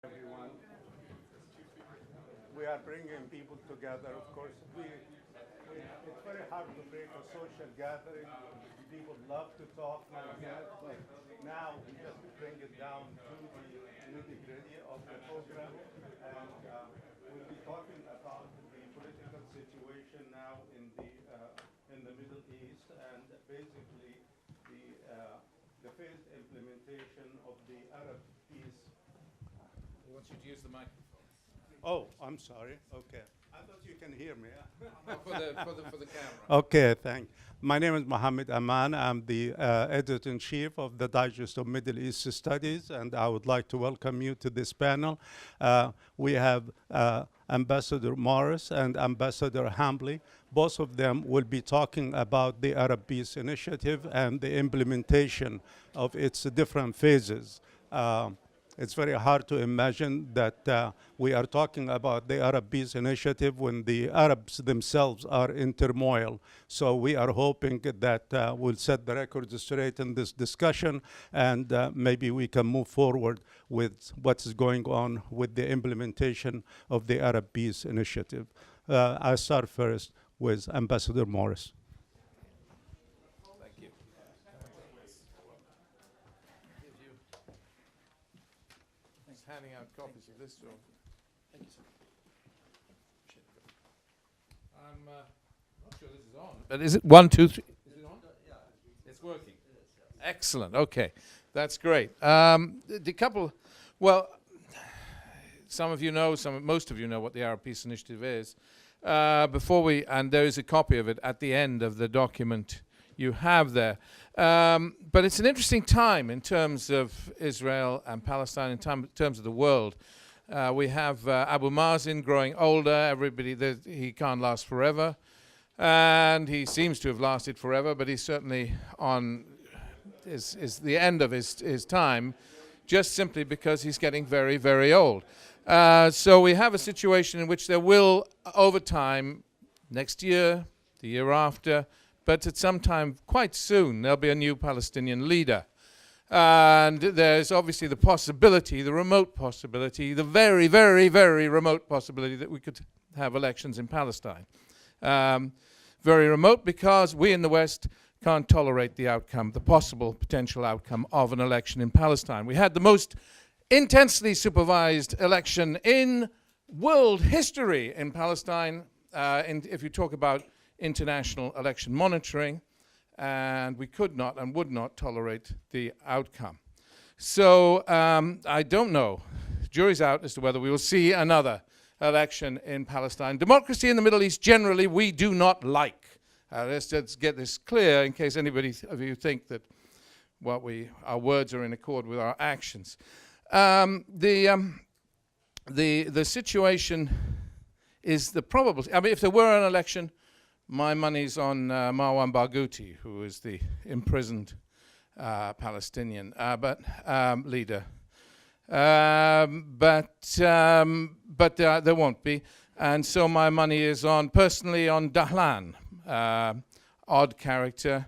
Everyone. We are bringing people together. Of course, it's very hard to break a social gathering. People love to talk like that, but now we just bring it down to the nitty-gritty of the program, and we'll be talking about the political situation now in the Middle East, and basically the phased implementation of the Arab peace. He wants you to use the microphone. Oh, I'm sorry. Okay. I thought you can hear me. For the camera. Okay, thanks. My name is Mohammed Aman. I'm the editor-in-chief of the Digest of Middle East Studies, and I would like to welcome you to this panel. We have Ambassador Morris and Ambassador Hambley. Both of them will be talking about the Arab Peace Initiative and the implementation of its different phases. It's very hard to imagine that we are talking about the Arab Peace Initiative when the Arabs themselves are in turmoil. So we are hoping that we'll set the record straight in this discussion, and maybe we can move forward with what's going on with the implementation of the Arab Peace Initiative. I'll start first with Ambassador Morris. Thank you. He's handing out copies of this. Thank you, sir. I'm not sure this is on. But is it 1, 2, 3? Is it on? Yeah. It's working. Excellent. Okay. That's great. The couple, well, some of you know, most of you know what the Arab Peace Initiative is. And there is a copy of it at the end of the document you have there. But it's an interesting time in terms of Israel and Palestine, in terms of the world. We have Abu Mazen growing older. Everybody, he can't last forever. And he seems to have lasted forever, but he's certainly is the end of his time, just simply because he's getting very, very old. So we have a situation in which there will, over time, next year, the year after, but at some time quite soon, there'll be a new Palestinian leader. And there's obviously the possibility, the remote possibility, the very, very, very remote possibility that we could have elections in Palestine. Very remote because we in the West can't tolerate the outcome, the possible potential outcome of an election in Palestine. We had the most intensely supervised election in world history in Palestine, if you talk about international election monitoring, and we could not and would not tolerate the outcome. So I don't know. Jury's out as to whether we will see another election in Palestine. Democracy in the Middle East generally we do not like. Let's just get this clear in case anybody of you think that our words are in accord with our actions. The situation is the probable. I mean, if there were an election, my money's on Marwan Barghouti, who is the imprisoned Palestinian leader. But there won't be, and so my money is personally on Dahlan, odd character.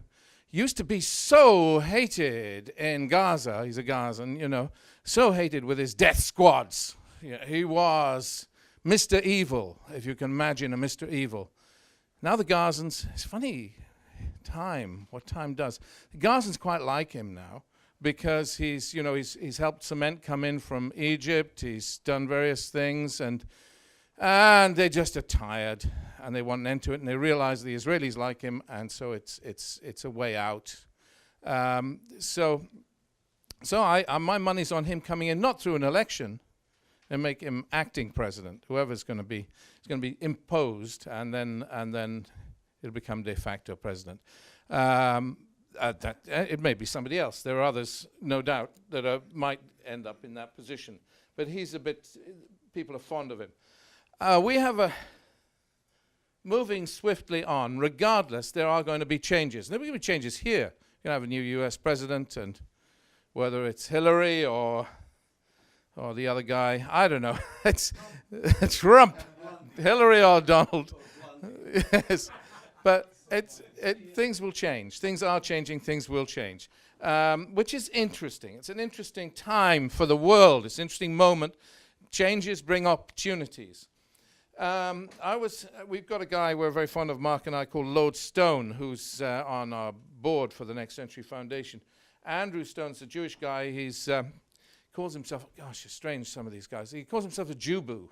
Used to be so hated in Gaza. He's a Gazan, you know. So hated with his death squads. Yeah, he was Mr. Evil, if you can imagine a Mr. Evil. Now the Gazans, it's funny, what time does. The Gazans quite like him now because he's helped cement come in from Egypt. He's done various things, and they just are tired and they want an end to it, and they realize the Israelis like him, and so it's a way out. So my money's on him coming in, not through an election, and make him acting president. Whoever's going to be, is going to be imposed, and then it'll become de facto president. It may be somebody else. There are others, no doubt, that might end up in that position. But he's people are fond of him. We have moving swiftly on. Regardless, there are going to be changes. There will be changes here. You're going to have a new U.S. president, and whether it's Hillary or the other guy, I don't know. It's Trump, Hillary or Donald. Yes, but things will change. Things are changing. Things will change, which is interesting. It's an interesting time for the world. It's an interesting moment changes bring opportunities. We've got a guy we're very fond of, Mark and I, called Lord Stone, who's on our board for the Next Century Foundation. Andrew Stone's a Jewish guy. He's calls himself, gosh, it's strange, some of these guys. He calls himself a Jubu,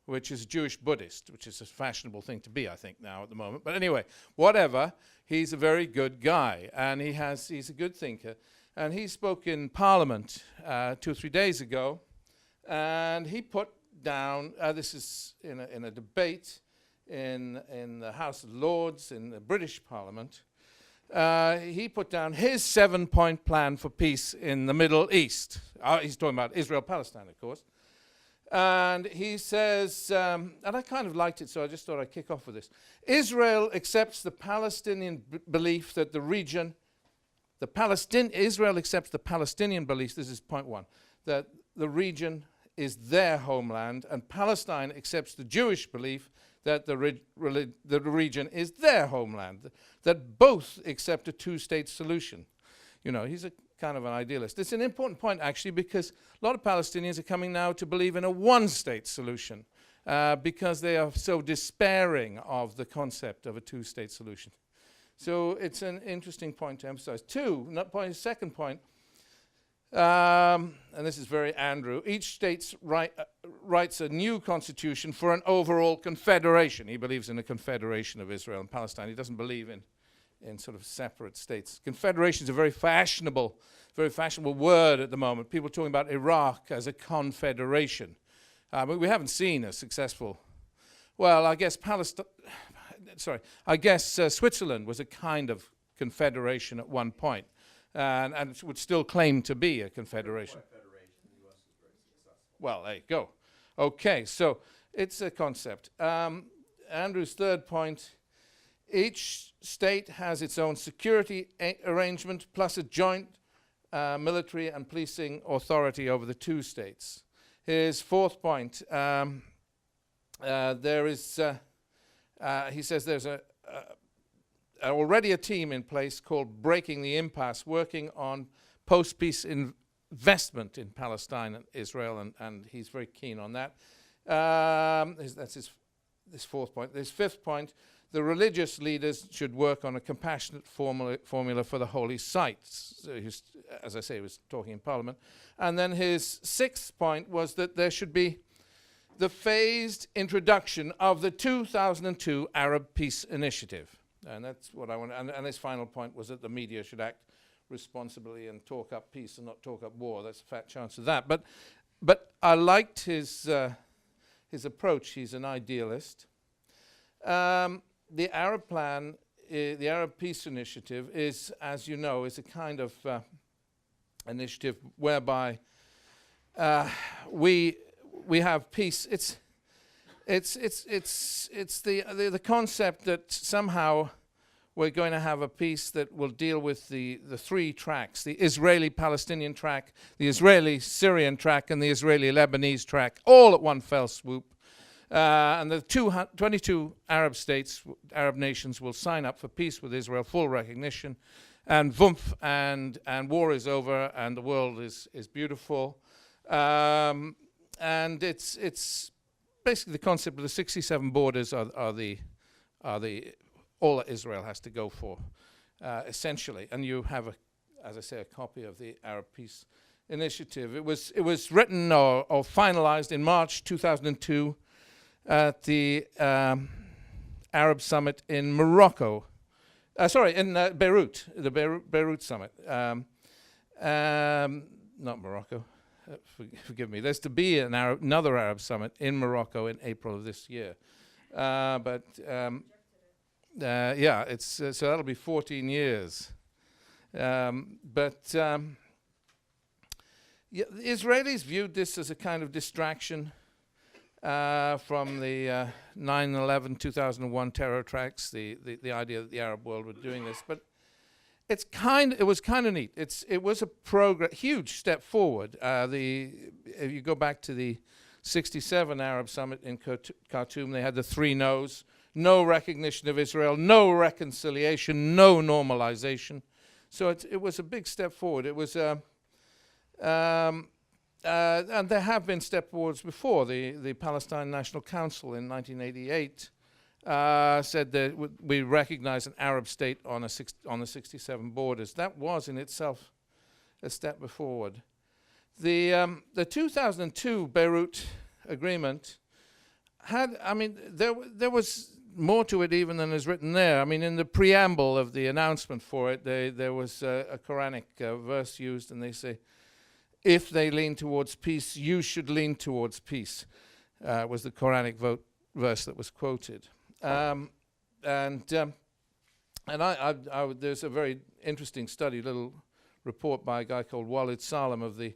which is a Jewish Buddhist, which is a fashionable thing to be, I think, now at the moment. But anyway, whatever, he's a very good guy, and he's a good thinker. And he spoke in Parliament 2 or 3 days ago, and he put down, this is in a debate in the House of Lords in the British Parliament, he put down his 7-point plan for peace in the Middle East. He's talking about Israel-Palestine, of course. And he says, and I kind of liked it, so I just thought I'd kick off with this. Israel accepts the Palestinian belief that the region, Israel accepts the Palestinian belief, this is point 1, that the region is their homeland, and Palestine accepts the Jewish belief that the region is their homeland, that both accept a two-state solution. You know, he's a kind of an idealist. It's an important point, actually, because a lot of Palestinians are coming now to believe in a one-state solution because they are so despairing of the concept of a two-state solution. So it's an interesting point to emphasize. Second point, and this is very Andrew, each state writes a new constitution for an overall confederation. He believes in a confederation of Israel and Palestine. He doesn't believe in sort of separate states. Confederation is a very fashionable word at the moment. People are talking about Iraq as a confederation. But we haven't seen a successful, well, I guess Switzerland was a kind of confederation at one point. And it would still claim to be a confederation. Well, there you go. Okay, so it's a concept. Andrew's third point, each state has its own security arrangement plus a joint military and policing authority over the two states. His fourth point, he says there's already a team in place called Breaking the Impasse, working on post-peace investment in Palestine and Israel, and he's very keen on that. That's his fourth point. His fifth point, the religious leaders should work on a compassionate formula for the holy sites. So as I say, he was talking in Parliament. And then his sixth point was that there should be the phased introduction of the 2002 Arab Peace Initiative. And that's what I want. And his final point was that the media should act responsibly and talk up peace and not talk up war. There's a fat chance of that. But I liked his approach. He's an idealist. The Arab plan, the Arab Peace Initiative, is, as you know, is a kind of initiative whereby we have peace. It's the concept that somehow we're going to have a peace that will deal with the three tracks, the Israeli-Palestinian track, the Israeli-Syrian track, and the Israeli-Lebanese track, all at one fell swoop. And the 22 Arab states, Arab nations, will sign up for peace with Israel, full recognition, and voomf, and war is over, and the world is beautiful. And it's basically the concept of the 67 borders are all that Israel has to go for, essentially. And you have, as I say, a copy of the Arab Peace Initiative. It was written or finalized in March 2002 at the Arab Summit in Morocco. In Beirut, the Beirut Summit. Not Morocco. Forgive me. There's to be another Arab Summit in Morocco in April of this year. So that'll be 14 years. The Israelis viewed this as a kind of distraction from the 9/11, 2001 terror attacks, the idea that the Arab world were doing this. But it was kind of neat. It was a huge step forward. If you go back to the 67 Arab Summit in Khartoum, they had the 3 no's: no recognition of Israel, no reconciliation, no normalization. So it was a big step forward. It was and there have been step forwards before. The Palestine National Council in 1988 said that we recognize an Arab state on the 67 borders. That was in itself a step forward. The 2002 Beirut Agreement had, I mean, there was more to it even than is written there. I mean, in the preamble of the announcement for it, there was a Quranic verse used, and they say, if they lean towards peace, you should lean towards peace, was the Quranic verse that was quoted. There's a very interesting study, little report by a guy called Walid Salem of the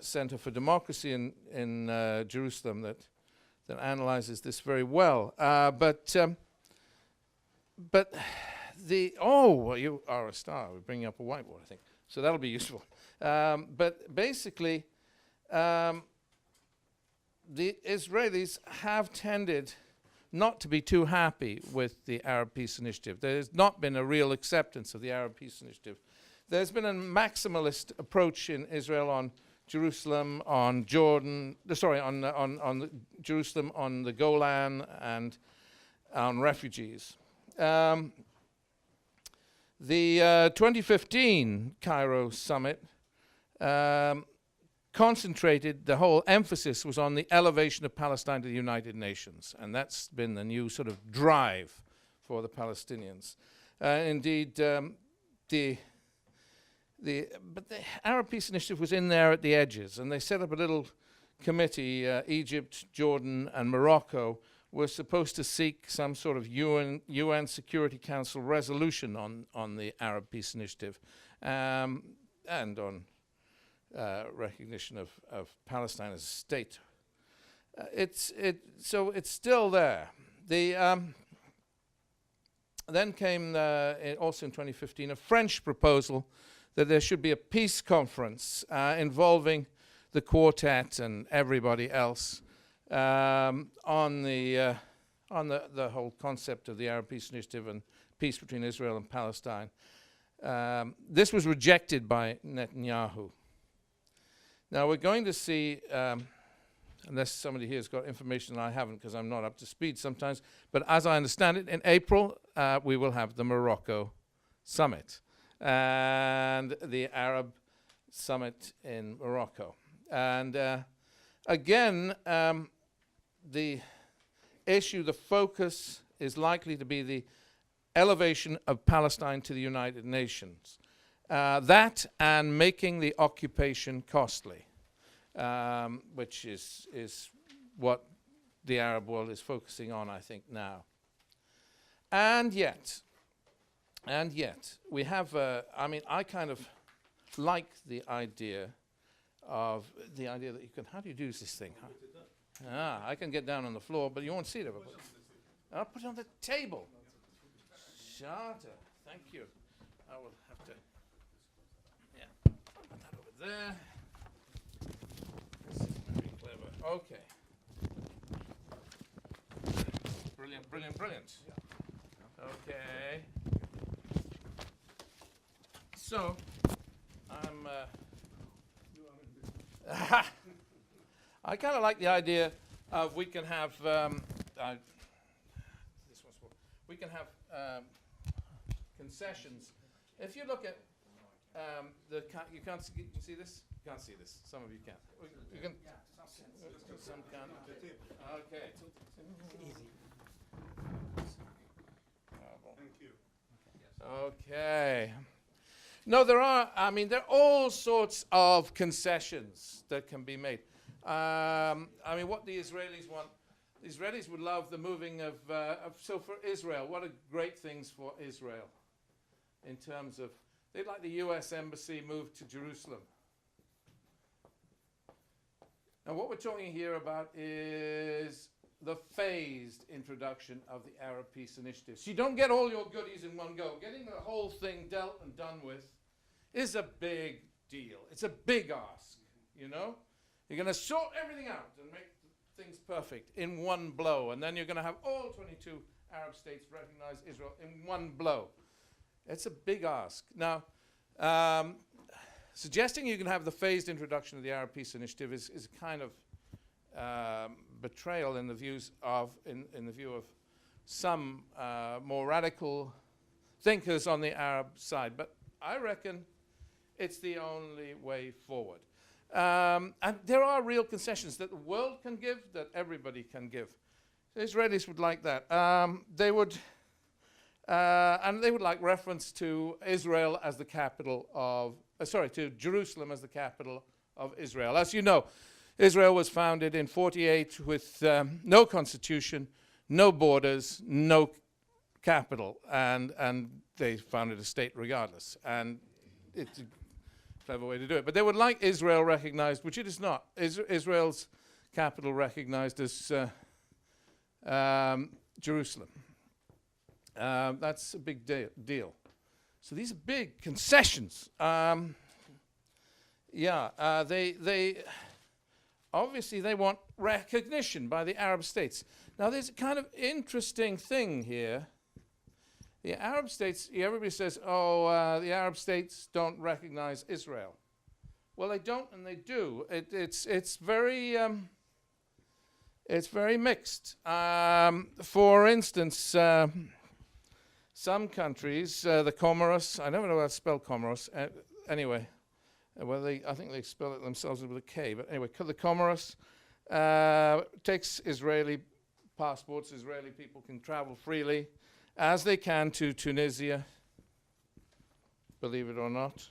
Center for Democracy in Jerusalem that analyzes this very well. But you are a star. We're bringing up a whiteboard, I think. So that'll be useful. But basically, the Israelis have tended not to be too happy with the Arab Peace Initiative. There has not been a real acceptance of the Arab Peace Initiative. There's been a maximalist approach in Israel on Jerusalem, on Jordan, on Jerusalem, on the Golan, and on refugees. The 2015 Cairo summit concentrated, the whole emphasis was on the elevation of Palestine to the United Nations, and that's been the new sort of drive for the Palestinians. Indeed, but the Arab Peace Initiative was in there at the edges, and they set up a little committee. Egypt, Jordan, and Morocco were supposed to seek some sort of UN Security Council resolution on the Arab Peace Initiative, and on recognition of Palestine as a state. So it's still there. Then came also in 2015 a French proposal that there should be a peace conference involving the quartet and everybody else on the whole concept of the Arab Peace Initiative and peace between Israel and Palestine. This was rejected by Netanyahu. Now we're going to see, unless somebody here has got information that I haven't because I'm not up to speed sometimes, but as I understand it, in April we will have the Morocco summit and the Arab summit in Morocco. And again, the issue, the focus is likely to be the elevation of Palestine to the United Nations. That and making the occupation costly, which is what the Arab world is focusing on, I think, now. And yet, we have, I kind of like the idea that you can, how do you do this thing? I can get down on the floor, but you won't see it. I'll put it on the table. Charter, thank you. I will have to, put that over there. This is very clever. Okay. Brilliant, brilliant, brilliant. Okay. So, I kind of like the idea of we can have we can have concessions. If you look at you can't see, you see this? You can't see this. Some of you can. You can. Some can. Okay. Easy. Thank you. Okay. No, there are all sorts of concessions that can be made. What the Israelis want, the Israelis would love the moving of so for Israel, what are great things for Israel in terms of, they'd like the US Embassy moved to Jerusalem. Now what we're talking here about is the phased introduction of the Arab Peace Initiative. So you don't get all your goodies in one go. Getting the whole thing dealt and done with is a big deal. It's a big ask, you know? You're going to sort everything out and make things perfect in one blow, and then you're going to have all 22 Arab states recognize Israel in one blow. It's a big ask. Now, suggesting you can have the phased introduction of the Arab Peace Initiative is a kind of betrayal in the view of some more radical thinkers on the Arab side. But I reckon it's the only way forward. And there are real concessions that the world can give, that everybody can give. The Israelis would like that. They would like reference to Israel as the capital of, to Jerusalem as the capital of Israel. As you know, Israel was founded in 48 with no constitution, no borders, no capital, and they founded a state regardless. And it's a clever way to do it. But they would like Israel recognized, which it is not. Israel's capital recognized as Jerusalem. That's a big deal. So these are big concessions. They obviously they want recognition by the Arab states. Now there's a kind of interesting thing here. The Arab states, everybody says, the Arab states don't recognize Israel. Well, they don't, and they do. It's very mixed. For instance, some countries, the Comoros, I never know how to spell Comoros. Anyway, I think they spell it themselves with a K. But anyway, the Comoros takes Israeli passports. Israeli people can travel freely as they can to Tunisia, believe it or not.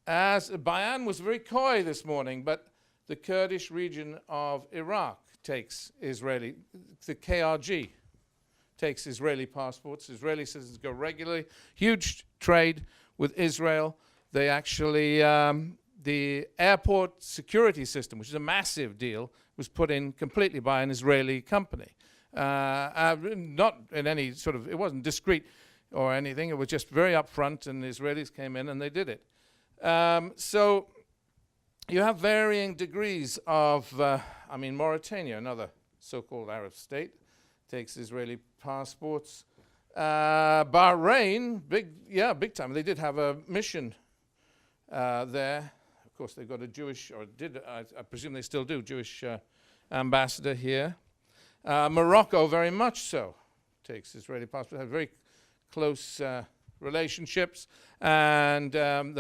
As Bayan was very coy this morning, but the Kurdish region of Iraq takes Israeli, the KRG takes Israeli passports. Israeli citizens go regularly. Huge trade with Israel. They actually, the airport security system, which is a massive deal, was put in completely by an Israeli company. Not in any sort of, it wasn't discreet or anything. It was just very upfront, and the Israelis came in and they did it. So you have varying degrees of, Mauritania, another so-called Arab state, takes Israeli passports. Bahrain, big time. They did have a mission there. Of course, they got a Jewish, or did, I presume they still do, Jewish ambassador here. Morocco, very much so, takes Israeli passport, have very close relationships. And one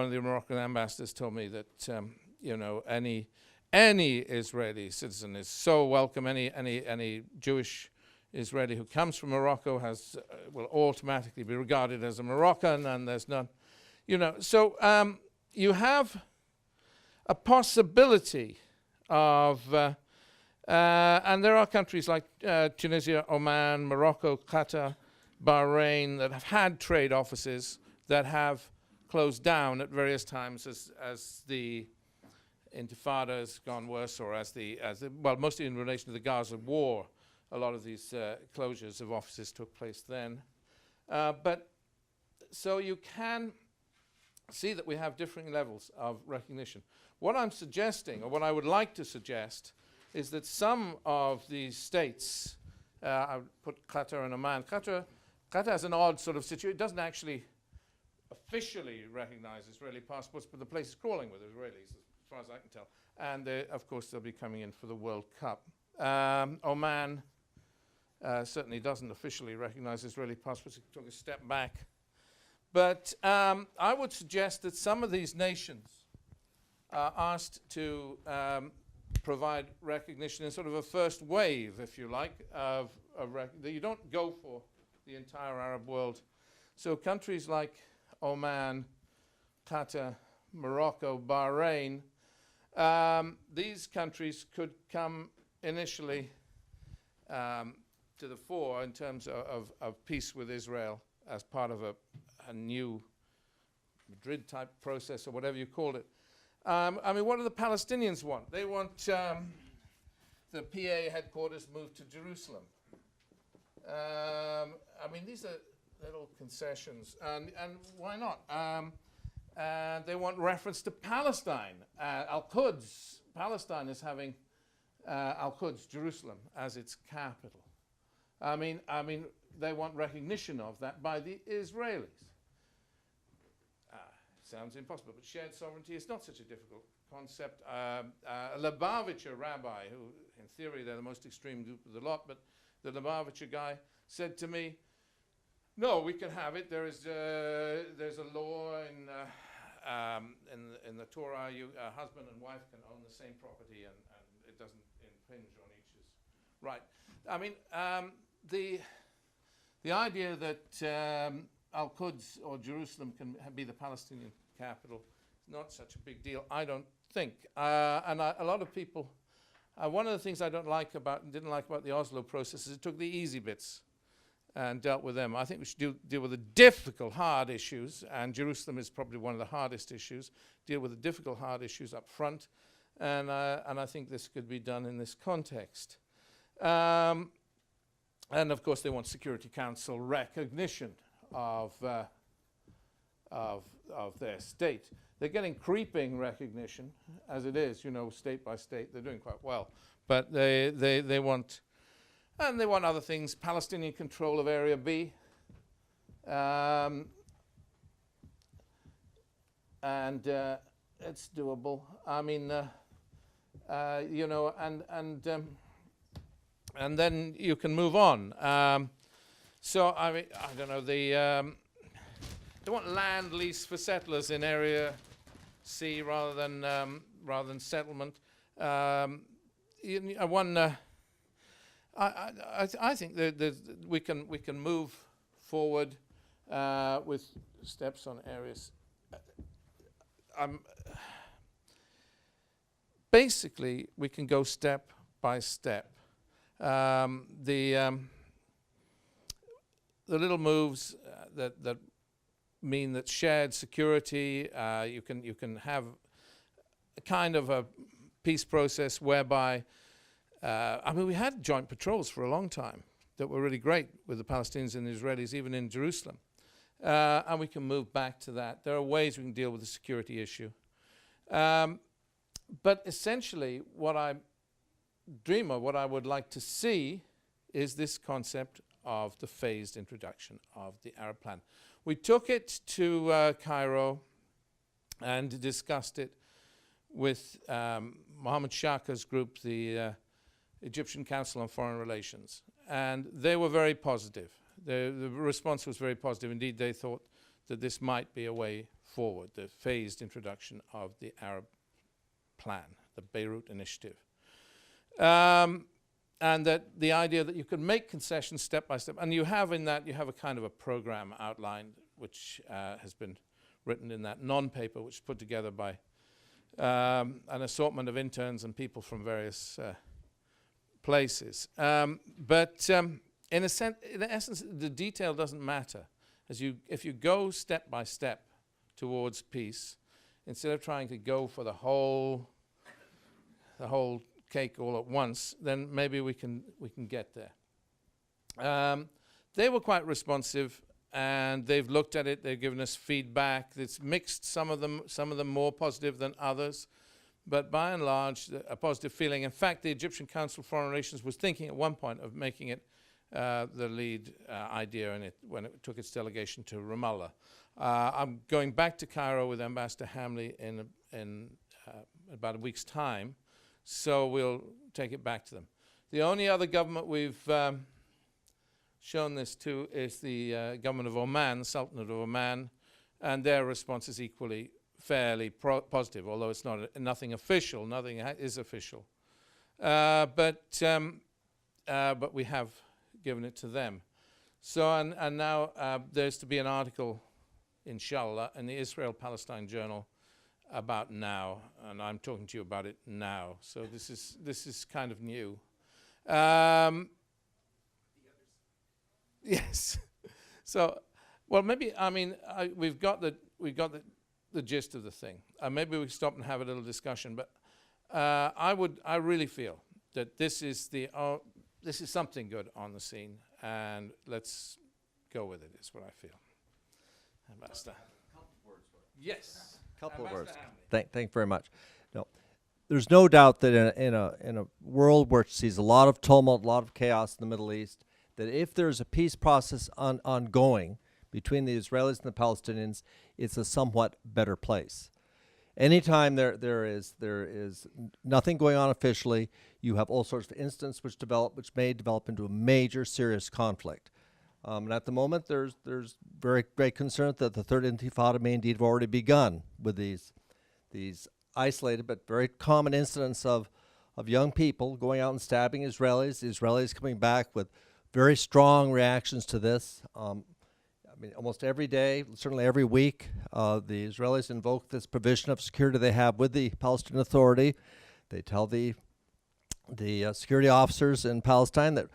of the Moroccan ambassadors told me that, any Israeli citizen is so welcome. Any Jewish Israeli who comes from Morocco will automatically be regarded as a Moroccan, and there's none, So you have a possibility of, and there are countries like Tunisia, Oman, Morocco, Qatar, Bahrain that have had trade offices that have closed down at various times as the Intifada has gone worse, or mostly in relation to the Gaza war. A lot of these closures of offices took place then. So you can see that we have differing levels of recognition. What I'm suggesting, or what I would like to suggest, is that some of these states, I would put Qatar and Oman. Qatar has an odd sort of situation. It doesn't actually officially recognize Israeli passports, but the place is crawling with Israelis, as far as I can tell. And of course, they'll be coming in for the World Cup. Oman certainly doesn't officially recognize Israeli passports. It took a step back. But I would suggest that some of these nations are asked to provide recognition in sort of a first wave, if you like, of that you don't go for the entire Arab world. So countries like Oman, Qatar, Morocco, Bahrain, these countries could come initially to the fore in terms of peace with Israel as part of a new Madrid-type process, or whatever you called it. What do the Palestinians want? They want the PA headquarters moved to Jerusalem. These are little concessions, and why not? They want reference to Palestine. Al-Quds, Palestine is having Al-Quds, Jerusalem, as its capital. They want recognition of that by the Israelis. sounds impossible, but shared sovereignty is not such a difficult concept. A Lubavitcher rabbi, who in theory they're the most extreme group of the lot, but the Lubavitcher guy said to me, no, we can have it. There's a law in the Torah, husband and wife can own the same property, and it doesn't impinge on each's right. I mean, the idea that Al-Quds or Jerusalem can be the Palestinian capital is not such a big deal, I don't think. And a lot of people, one of the things I didn't like about the Oslo process is it took the easy bits and dealt with them. I think we should deal with the difficult, hard issues, and Jerusalem is probably one of the hardest issues. Deal with the difficult, hard issues up front, and I think this could be done in this context. And of course, they want Security Council recognition of their state. They're getting creeping recognition as it is, you know, state by state. They're doing quite well, but they want. And they want other things, Palestinian control of Area B. And it's doable. I mean, you know, and then you can move on. So, I mean, I don't know, they want land lease for settlers in Area C rather than settlement. I think that we can move forward with steps on areas. Basically, we can go step by step. The little moves that mean that shared security. You can have a kind of a peace process whereby. I mean, we had joint patrols for a long time that were really great with the Palestinians and the Israelis, even in Jerusalem. And we can move back to that. There are ways we can deal with the security issue. But essentially, what I dream of, what I would like to see, is this concept of the phased introduction of the Arab plan. We took it to Cairo and discussed it with Mohammed Shaka's group, the Egyptian Council on Foreign Relations, and they were very positive. The response was very positive. Indeed, they thought that this might be a way forward, the phased introduction of the Arab plan, the Beirut Initiative. And that the idea that you could make concessions step by step, and you have in that, you have a kind of a program outlined, which has been written in that non-paper, which is put together by an assortment of interns and people from various places. But in essence, the detail doesn't matter. If you go step by step towards peace, instead of trying to go for the whole cake all at once, then maybe we can get there. They were quite responsive, and they've looked at it. They've given us feedback. It's mixed. Some of them more positive than others. But by and large, a positive feeling. In fact, the Egyptian Council of Foreign Relations was thinking at one point of making it the lead idea in it when it took its delegation to Ramallah. I'm going back to Cairo with Ambassador Hambley in about a week's time, so we'll take it back to them. The only other government we've shown this to is the government of Oman, the Sultanate of Oman, and their response is equally fairly positive, although it's nothing official. Nothing is official, but we have given it to them. So and now there's to be an article, inshallah, in the Israel-Palestine Journal about now, and I'm talking to you about it now. So this is kind of new. Yes. So, well, maybe we've got the gist of the thing. Maybe we stop and have a little discussion, but I really feel that this is something good on the scene, and let's go with it. Is what I feel. Ambassador. Yes. Couple of words. Hambley. Thank you very much. No, there's no doubt that in a world which sees a lot of tumult, a lot of chaos in the Middle East, that if there's a peace process ongoing between the Israelis and the Palestinians, it's a somewhat better place. Anytime there is nothing going on officially, you have all sorts of incidents which may develop into a major serious conflict. And at the moment, there's very great concern that the third Intifada may indeed have already begun with these isolated but very common incidents of young people going out and stabbing Israelis. The Israelis coming back with very strong reactions to this. I mean, almost every day, certainly every week, the Israelis invoke this provision of security they have with the Palestinian Authority. They tell the security officers in Palestine that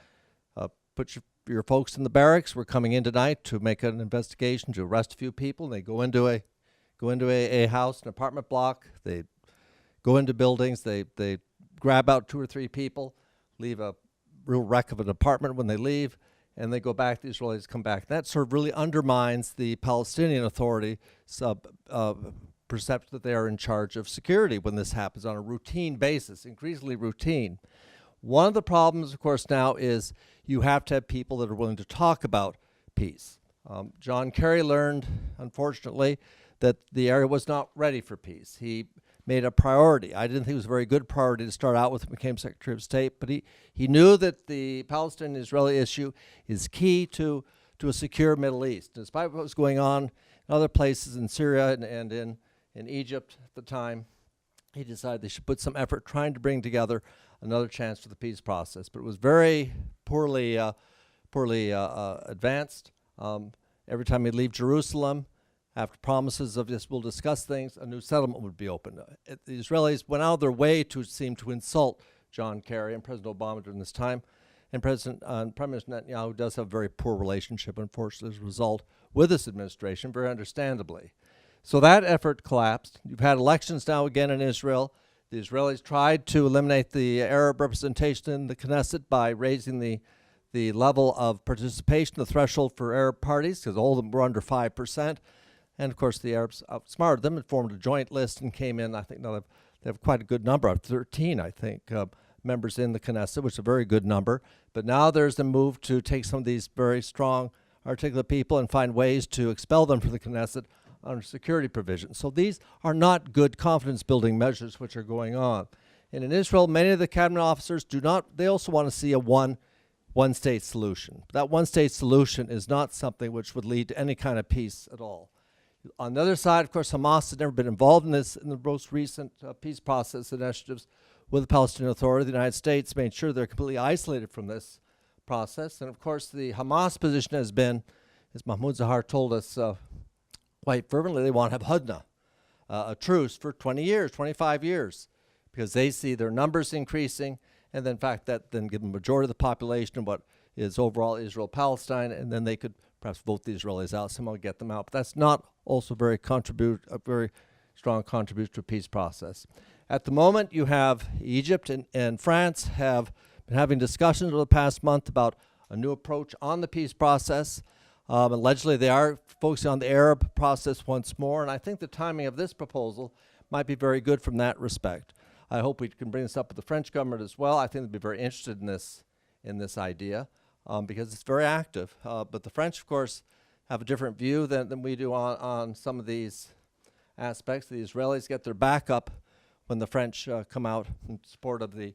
put your folks in the barracks. We're coming in tonight to make an investigation to arrest a few people. And they go into a house, an apartment block. They go into buildings. They grab out 2 or 3 people, leave a real wreck of an apartment when they leave, and they go back. The Israelis come back. That sort of really undermines the Palestinian Authority's perception that they are in charge of security when this happens on a routine basis, increasingly routine. One of the problems, of course, now is you have to have people that are willing to talk about peace. John Kerry learned, unfortunately, that the area was not ready for peace. He made a priority. I didn't think it was a very good priority to start out with when he became Secretary of State, but he knew that the Palestinian-Israeli issue is key to a secure Middle East. Despite what was going on in other places in Syria and in Egypt at the time, he decided they should put some effort trying to bring together another chance for the peace process. But it was very poorly advanced. Every time he'd leave Jerusalem, after promises of this, we'll discuss things, a new settlement would be opened. The Israelis went out of their way to seem to insult John Kerry and President Obama during this time. And Prime Minister Netanyahu does have a very poor relationship, unfortunately, as a result, with this administration, very understandably. So that effort collapsed. You've had elections now again in Israel. The Israelis tried to eliminate the Arab representation in the Knesset by raising the level of participation, the threshold for Arab parties, because all of them were under 5%. And of course, the Arabs outsmarted them and formed a joint list and came in. I think now they have quite a good number, 13, I think, members in the Knesset, which is a very good number. But now there's a move to take some of these very strong, articulate people and find ways to expel them from the Knesset under security provisions. So these are not good confidence-building measures which are going on. And in Israel, many of the cabinet officers they also want to see a one-state solution. That one-state solution is not something which would lead to any kind of peace at all. On the other side, of course, Hamas has never been involved in the most recent peace process initiatives with the Palestinian Authority. The United States made sure they're completely isolated from this process. And of course, the Hamas position has been, as Mahmoud Zahar told us quite fervently, they want to have Hudna, a truce for 20 years, 25 years, because they see their numbers increasing, and then, in fact, that then give them a majority of the population of what is overall Israel-Palestine, and then they could perhaps vote the Israelis out, somehow get them out. But that's not also a very strong contribution to a peace process. At the moment, you have Egypt and France have been having discussions over the past month about a new approach on the peace process. Allegedly, they are focusing on the Arab process once more, and I think the timing of this proposal might be very good from that respect. I hope we can bring this up with the French government as well. I think they'd be very interested in this idea because it's very active. But the French, of course, have a different view than we do on some of these aspects. The Israelis get their back up when the French come out in support of the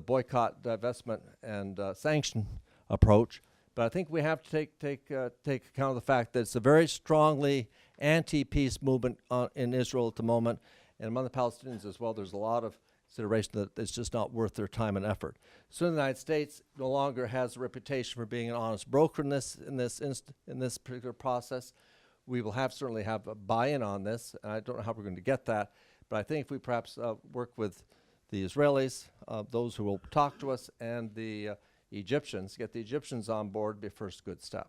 boycott, divestment, and sanction approach. But I think we have to take account of the fact that it's a very strongly anti-peace movement in Israel at the moment, and among the Palestinians as well. There's a lot of consideration that it's just not worth their time and effort. So the United States no longer has a reputation for being an honest broker in this particular process. We will certainly have a buy-in on this, and I don't know how we're going to get that, but I think if we perhaps work with the Israelis, those who will talk to us, and the Egyptians, get the Egyptians on board, be a first good step.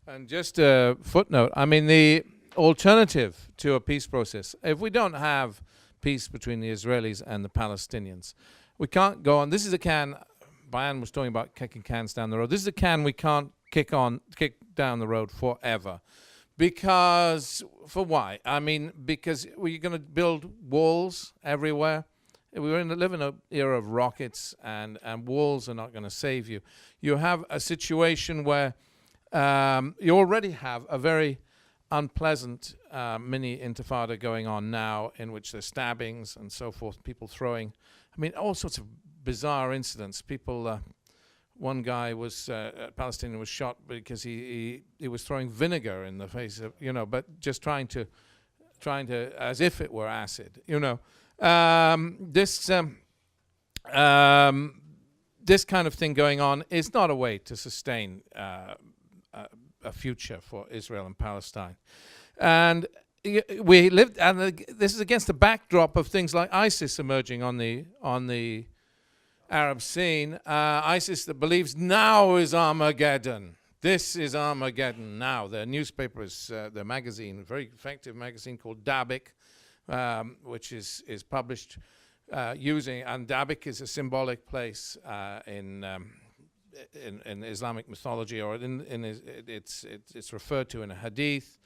And just a footnote, I mean, the alternative to a peace process, if we don't have peace between the Israelis and the Palestinians, we can't go on. This is a can, Bayan was talking about kicking cans down the road. This is a can we can't kick down the road forever. Because, for why? I mean, because we're going to build walls everywhere. We live in an era of rockets, and walls are not going to save you. You have a situation where you already have a very unpleasant mini intifada going on now, in which there's stabbings and so forth, people throwing, I mean, all sorts of bizarre incidents. People, one guy was, a Palestinian was shot because he was throwing vinegar in the face of, but just trying to, as if it were acid, this kind of thing going on is not a way to sustain a future for Israel and Palestine. And we lived, and this is against the backdrop of things like ISIS emerging on the Arab scene. ISIS that believes now is Armageddon. This is Armageddon now. Their newspaper is, their magazine, a very effective magazine called Dabik, which is published using, and Dabik is a symbolic place in Islamic mythology, or it's referred to in a hadith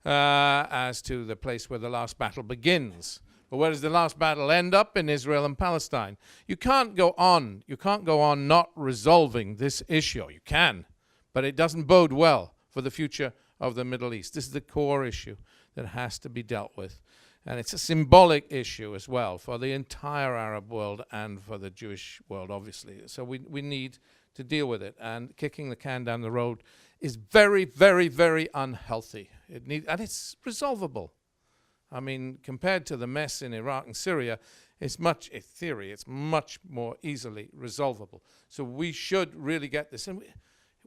as to the place where the last battle begins. But where does the last battle end up? In Israel and Palestine. You can't go on not resolving this issue. You can, but it doesn't bode well for the future of the Middle East. This is the core issue that has to be dealt with. And it's a symbolic issue as well for the entire Arab world and for the Jewish world, obviously. So we need to deal with it. And kicking the can down the road is very, very, very unhealthy. And it's resolvable. I mean, compared to the mess in Iraq and Syria, it's much, in theory, it's much more easily resolvable. So we should really get this. And it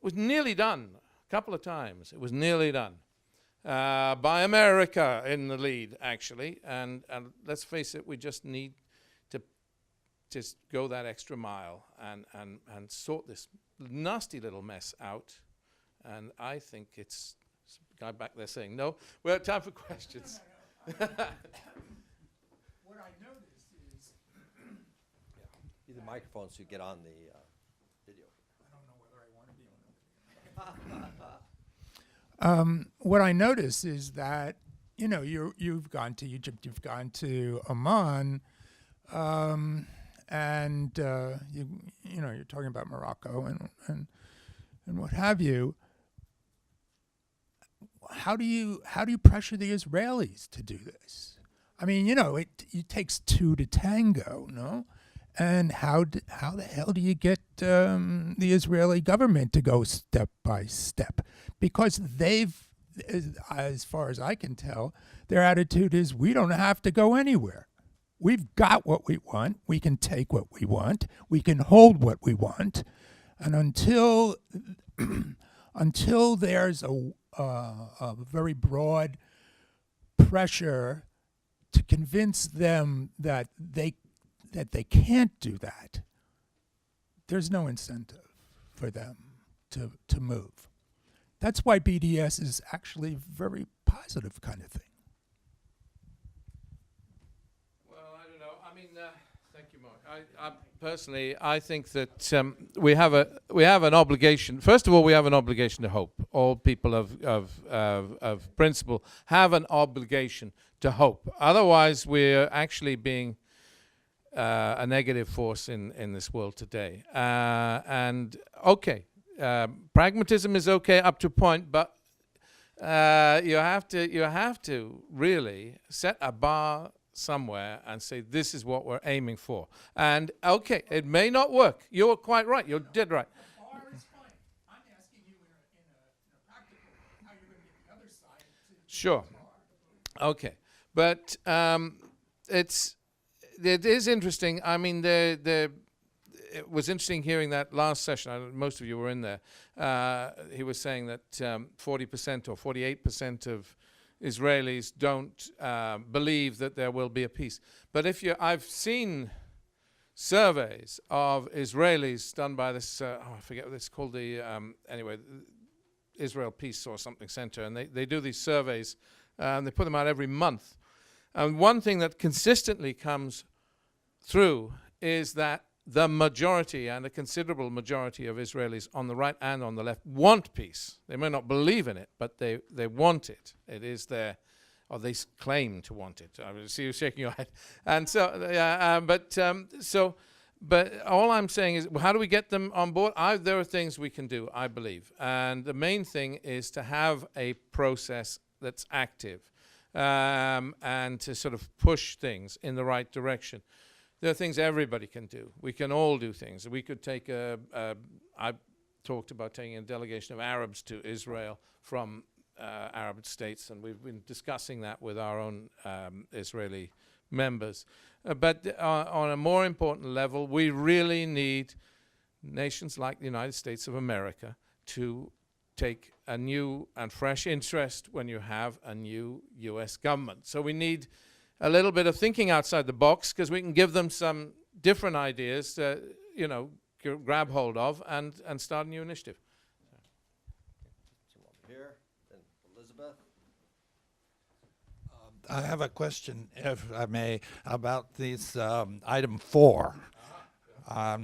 was nearly done a couple of times. It was nearly done. By America in the lead, actually, and let's face it, we just need to just go that extra mile and sort this nasty little mess out. And I think it's the guy back there saying no. We have time for questions. What I noticed is Use the microphone so you get on the video. I don't know whether I want to be on the what I notice is that you've gone to Egypt, you've gone to Oman, and you're talking about Morocco and what have you. How do you pressure the Israelis to do this? I mean, it takes two to tango, no? And how the hell do you get the Israeli government to go step by step? Because they've, as far as I can tell, their attitude is we don't have to go anywhere. We've got what we want. We can take what we want. We can hold what we want. And until there's a very broad pressure to convince them that they can't do that, there's no incentive for them to move. That's why BDS is actually a very positive kind of thing. Well, I don't know. I mean, thank you, Mark. I personally, I think that we have an obligation. First of all, we have an obligation to hope. All people of principle have an obligation to hope. Otherwise, we're actually being a negative force in this world today. And okay, pragmatism is okay up to a point, but you have to really set a bar somewhere and say this is what we're aiming for. And okay, it may not work. You're quite right. You're dead right. The bar is fine. I'm asking you in a practical how you're going to get the other side to Sure. Okay, but it is interesting. I mean, it was interesting hearing that last session. Most of you were in there. He was saying that 40% or 48% of Israelis don't believe that there will be a peace. But I've seen surveys of Israelis done by this, I forget what it's called, anyway, Israel Peace or something Center, and they do these surveys, and they put them out every month. And one thing that consistently comes through is that the majority, and a considerable majority of Israelis on the right and on the left, want peace. They may not believe in it, but they want it. It is there, or they claim to want it. I see you shaking your head. And so, but all I'm saying is, how do we get them on board? There are things we can do, I believe. And the main thing is to have a process that's active, and to sort of push things in the right direction. There are things everybody can do. We can all do things. We could take I talked about taking a delegation of Arabs to Israel from Arab states, and we've been discussing that with our own Israeli members. But on a more important level, we really need nations like the United States of America to take a new and fresh interest when you have a new U.S. government. So we need a little bit of thinking outside the box, because we can give them some different ideas to, grab hold of and start a new initiative. Here, and Elizabeth. I have a question, if I may, about this item 4.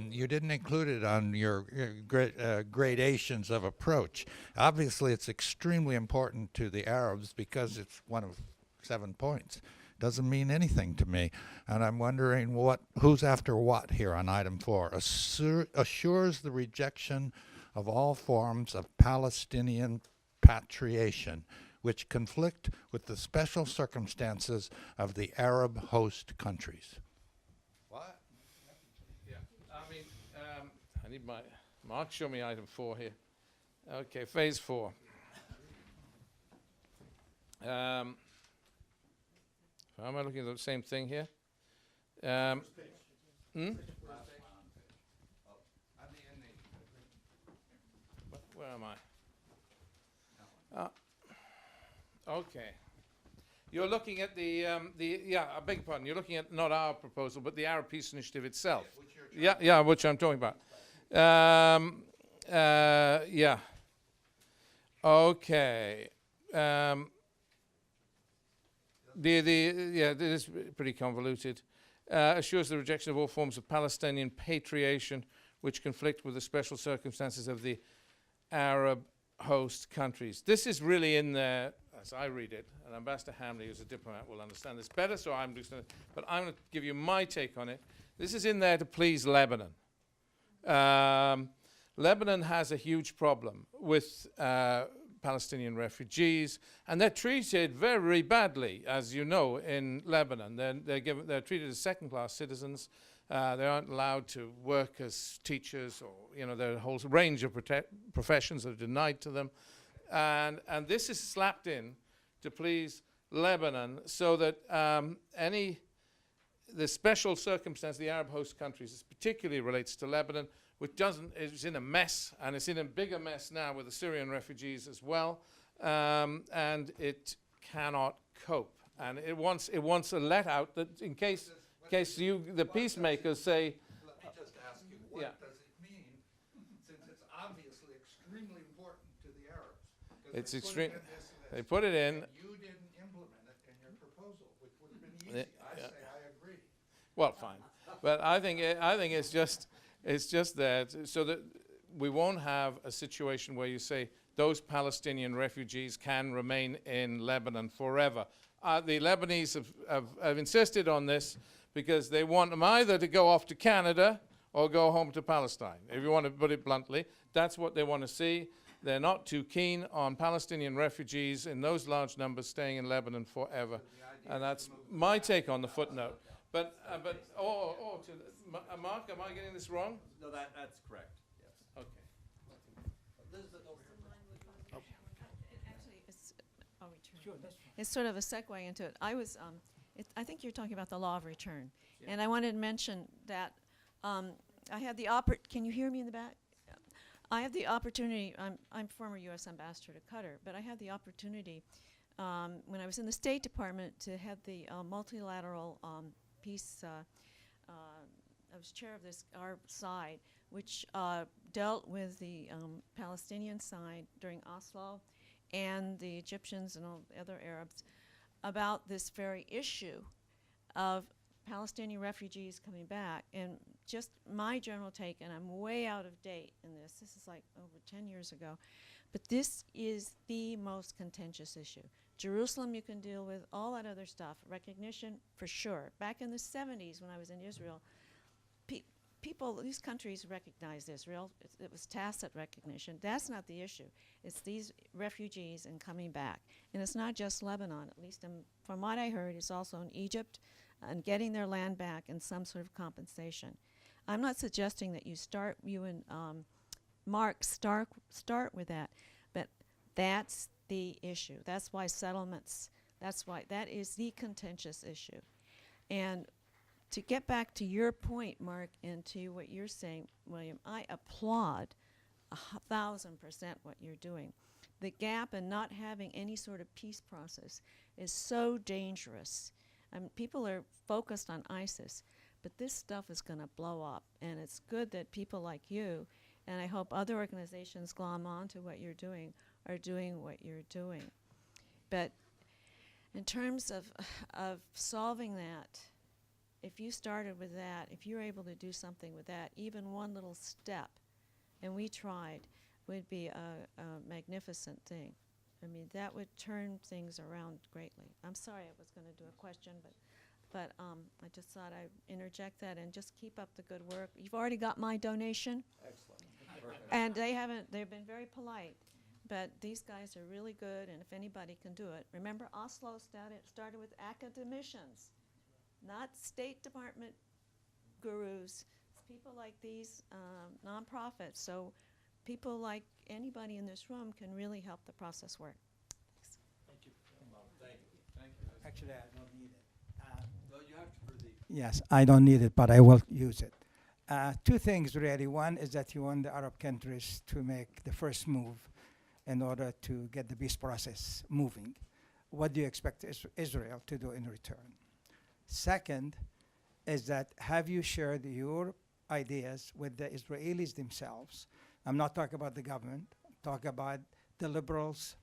You didn't include it on your gradations of approach. Obviously, it's extremely important to the Arabs because it's one of 7 points. Doesn't mean anything to me, and I'm wondering who's after what here on item 4. Assures the rejection of all forms of Palestinian patriation which conflict with the special circumstances of the Arab host countries. What? Yeah, I mean, I need my Mark. Show me item 4 here. Okay, phase 4. Am I looking at the same thing here? Where am I? Okay. You're looking at I beg your pardon, you're looking at not our proposal, but the Arab Peace Initiative itself. Which I'm talking about. Yeah. Okay. This is pretty convoluted. Assures the rejection of all forms of Palestinian patriation which conflict with the special circumstances of the Arab host countries. This is really in there, as I read it, and Ambassador Hambley, who's a diplomat, will understand this better, so I'm just going to, but I'm going to give you my take on it. This is in there to please Lebanon. Lebanon has a huge problem with Palestinian refugees, and they're treated very badly, as you know, in Lebanon. They're treated as second-class citizens. They aren't allowed to work as teachers, or there are a whole range of professions that are denied to them, and this is slapped in to please Lebanon, so that the special circumstance of the Arab host countries, this particularly relates to Lebanon, which is in a mess, and it's in a bigger mess now with the Syrian refugees as well, and it cannot cope, and it wants a let out that in case the peacemakers say. Let me just ask you, what does it mean, since it's obviously extremely important to the Arabs? It's extreme. They put it in. You didn't implement it in your proposal, which would have been easy. I say I agree. Well, fine, but I think it's just that so that we won't have a situation where you say those Palestinian refugees can remain in Lebanon forever. The Lebanese have insisted on this because they want them either to go off to Canada or go home to Palestine. If you want to put it bluntly, that's what they want to see. They're not too keen on Palestinian refugees in those large numbers staying in Lebanon forever. And that's my take on the footnote. But Mark, am I getting this wrong? No, that's correct. Yes. Okay. Actually, it's sort of a segue into it. I think you're talking about the law of return, and I wanted to mention that I had the Can you hear me in the back? I have the opportunity. I'm former U.S. ambassador to Qatar, but I had the opportunity when I was in the State Department to head the multilateral peace. I was chair of our side, which dealt with the Palestinian side during Oslo, and the Egyptians and all the other Arabs about this very issue of Palestinian refugees coming back. And just my general take, and I'm way out of date in this is like over 10 years ago, but this is the most contentious issue. Jerusalem you can deal with, all that other stuff, recognition for sure. Back in the 70s when I was in Israel, these countries recognize Israel. It was tacit recognition. That's not the issue. It's these refugees and coming back. And it's not just Lebanon, at least from what I heard, it's also in Egypt and getting their land back and some sort of compensation. I'm not suggesting that you and Mark start with that, but that's the issue. That's why settlements, that is the contentious issue. And to get back to your point, Mark, and to what you're saying, William, I applaud 1,000% what you're doing. The gap in not having any sort of peace process is so dangerous. People are focused on ISIS, but this stuff is going to blow up, and it's good that people like you, and I hope other organizations glom on to what you're doing, are doing what you're doing. But in terms of solving that, if you started with that, if you're able to do something with that, even one little step, and we tried, would be a magnificent thing. I mean, that would turn things around greatly. I'm sorry I was going to do a question, but I just thought I'd interject that and just keep up the good work. You've already got my donation. Excellent. And they've been very polite. But these guys are really good, and if anybody can do it. Remember, Oslo started with academicians, not State Department gurus. It's people like these nonprofits. So people like anybody in this room can really help the process work. Thanks. Thank you. Thank you. Actually, I don't need it. Well, you have to for the Yes, I don't need it, but I will use it. Two things, really. One is that you want the Arab countries to make the first move in order to get the peace process moving. What do you expect Israel to do in return? Second is that have you shared your ideas with the Israelis themselves? I'm not talking about the government. I'm talking about the liberals,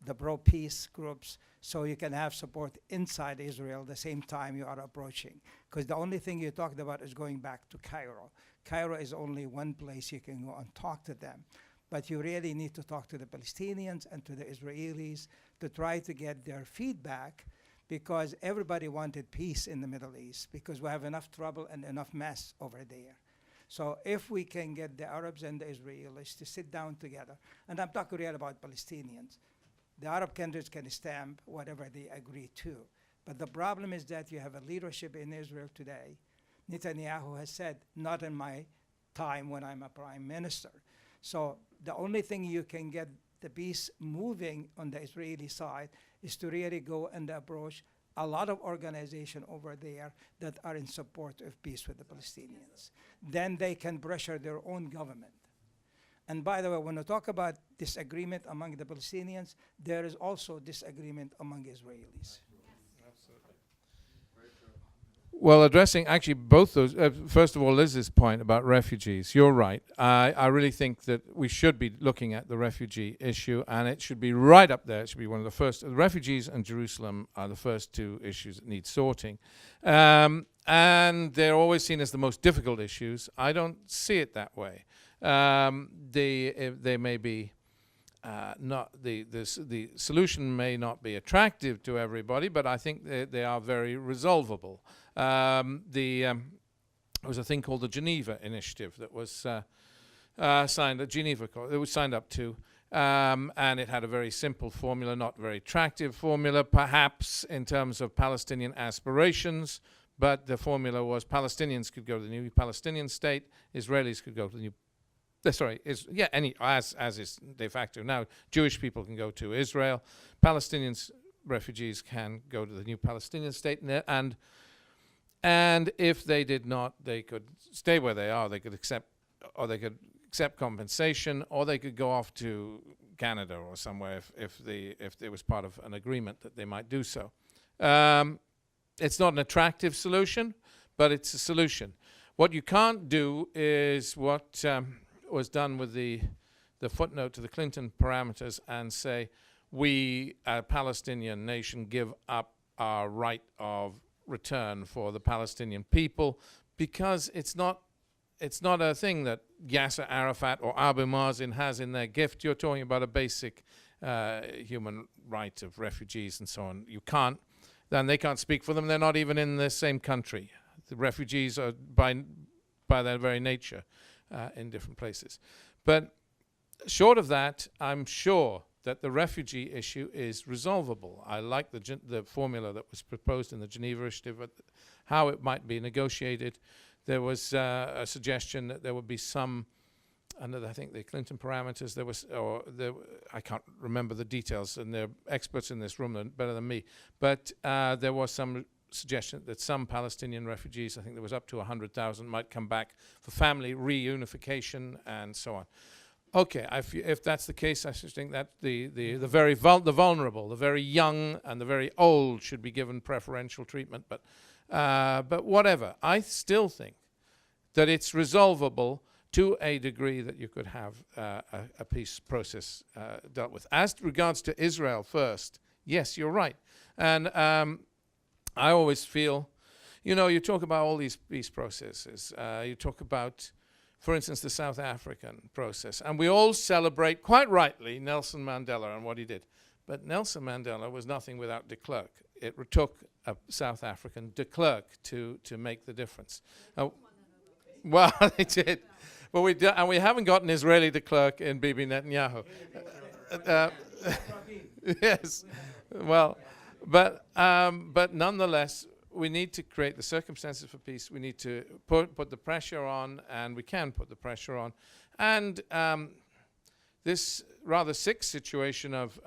the pro-peace groups, so you can have support inside Israel the same time you are approaching. Because the only thing you talked about is going back to Cairo. Cairo is only one place you can go and talk to them. But you really need to talk to the Palestinians and to the Israelis to try to get their feedback, because everybody wanted peace in the Middle East because we have enough trouble and enough mess over there. So if we can get the Arabs and the Israelis to sit down together, and I'm talking really about Palestinians, the Arab countries can stamp whatever they agree to. But the problem is that you have a leadership in Israel today. Netanyahu has said, not in my time when I'm a prime minister. So the only thing you can get the peace moving on the Israeli side is to really go and approach a lot of organizations over there that are in support of peace with the Palestinians. Then they can pressure their own government. And by the way, when we talk about disagreement among the Palestinians, there is also disagreement among Israelis. Well, addressing actually both those, first of all, Liz's point about refugees, you're right. I really think that we should be looking at the refugee issue, and it should be right up there. It should be one of the first. The refugees and Jerusalem are the first two issues that need sorting. And they're always seen as the most difficult issues. I don't see it that way. They may be not the solution may not be attractive to everybody, but I think they are very resolvable. There was a thing called the Geneva Initiative that was signed, Geneva Accords, it was signed up to, and it had a very simple formula, not very attractive formula, perhaps in terms of Palestinian aspirations, but the formula was Palestinians could go to the new Palestinian state, Israelis could go to the new as is de facto now. Jewish people can go to Israel. Palestinians, refugees can go to the new Palestinian state, and if they did not, they could stay where they are. They could accept compensation, or they could go off to Canada or somewhere if there was part of an agreement that they might do so. It's not an attractive solution, but it's a solution. What you can't do is what was done with the footnote to the Clinton parameters and say, we, a Palestinian nation, give up our right of return for the Palestinian people, because it's not a thing that Yasser Arafat or Abu Mazen has in their gift. You're talking about a basic human right of refugees and so on. You can't, then they can't speak for them. They're not even in the same country. The refugees are by by their very nature in different places. But short of that, I'm sure that the refugee issue is resolvable. I like the formula that was proposed in the Geneva Initiative, but how it might be negotiated. There was a suggestion that there would be some, under I think the Clinton parameters, I can't remember the details, and they're experts in this room better than me, but there was some suggestion that some Palestinian refugees, I think there was up to 100,000, might come back for family reunification and so on. Okay, if that's the case, I just think that the very vulnerable, the very young, and the very old should be given preferential treatment. But whatever, I still think that it's resolvable to a degree that you could have a peace process dealt with. As regards to Israel first, yes, you're right, and I always feel, you talk about all these peace processes. You talk about, for instance, the South African process. And we all celebrate, quite rightly, Nelson Mandela and what he did. But Nelson Mandela was nothing without de Klerk. It took a South African de Klerk to make the difference. Well, they did. But we haven't got an Israeli de Klerk in Bibi Netanyahu. Yes. Well, but nonetheless, we need to create the circumstances for peace. We need to put the pressure on, and we can put the pressure on. And this rather sick situation of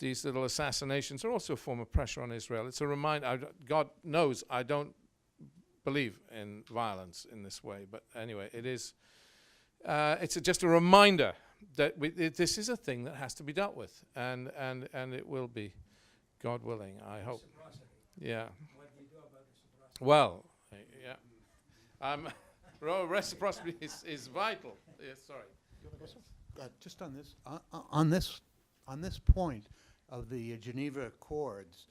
these little assassinations are also a form of pressure on Israel. It's a reminder. God knows I don't believe in violence in this way, but anyway, it is. It's just a reminder that this is a thing that has to be dealt with, and it will be, God willing, I hope. Yeah. Well, yeah. Reciprocity is vital. Yeah, sorry. Just on this point of the Geneva Accords,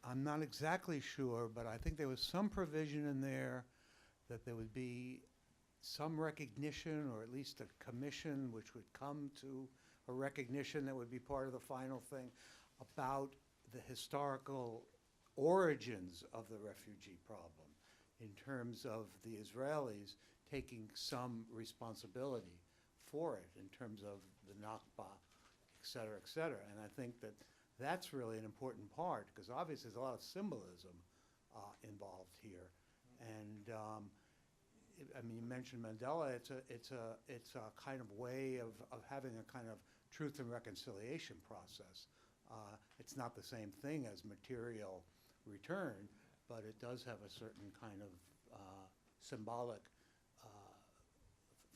I'm not exactly sure, but I think there was some provision in there that there would be some recognition, or at least a commission which would come to a recognition that would be part of the final thing about the historical origins of the refugee problem, in terms of the Israelis taking some responsibility for it, in terms of the Nakba, et cetera, and I think that that's really an important part, because obviously there's a lot of symbolism involved here, and I mean, you mentioned Mandela. It's a kind of way of having a kind of truth and reconciliation process. It's not the same thing as material return, but it does have a certain kind of symbolic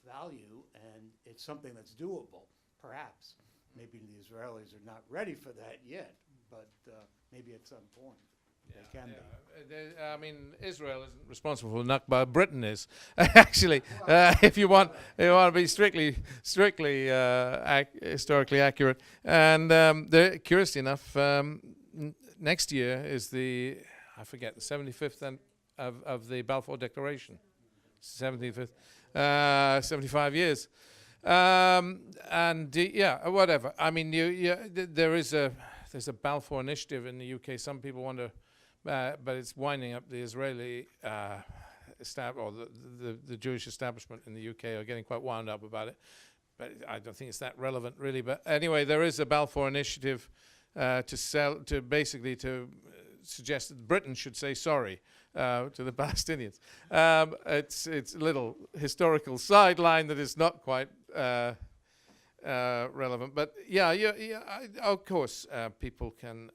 value, and it's something that's doable, perhaps. Maybe the Israelis are not ready for that yet, but maybe at some point they can be. I mean, Israel isn't responsible for Nakba. Britain is, actually. If you want to be strictly historically accurate. And curiously enough, next year is the 75th of the Balfour Declaration. 75th, 75 years. Whatever. I mean, there's a Balfour initiative in the UK. Some people wonder, but it's winding up the Israeli the Jewish establishment in the UK are getting quite wound up about it. But I don't think it's that relevant, really. But anyway, there is a Balfour initiative to suggest that Britain should say sorry to the Palestinians. It's a little historical sideline that is not quite relevant, but of course, people can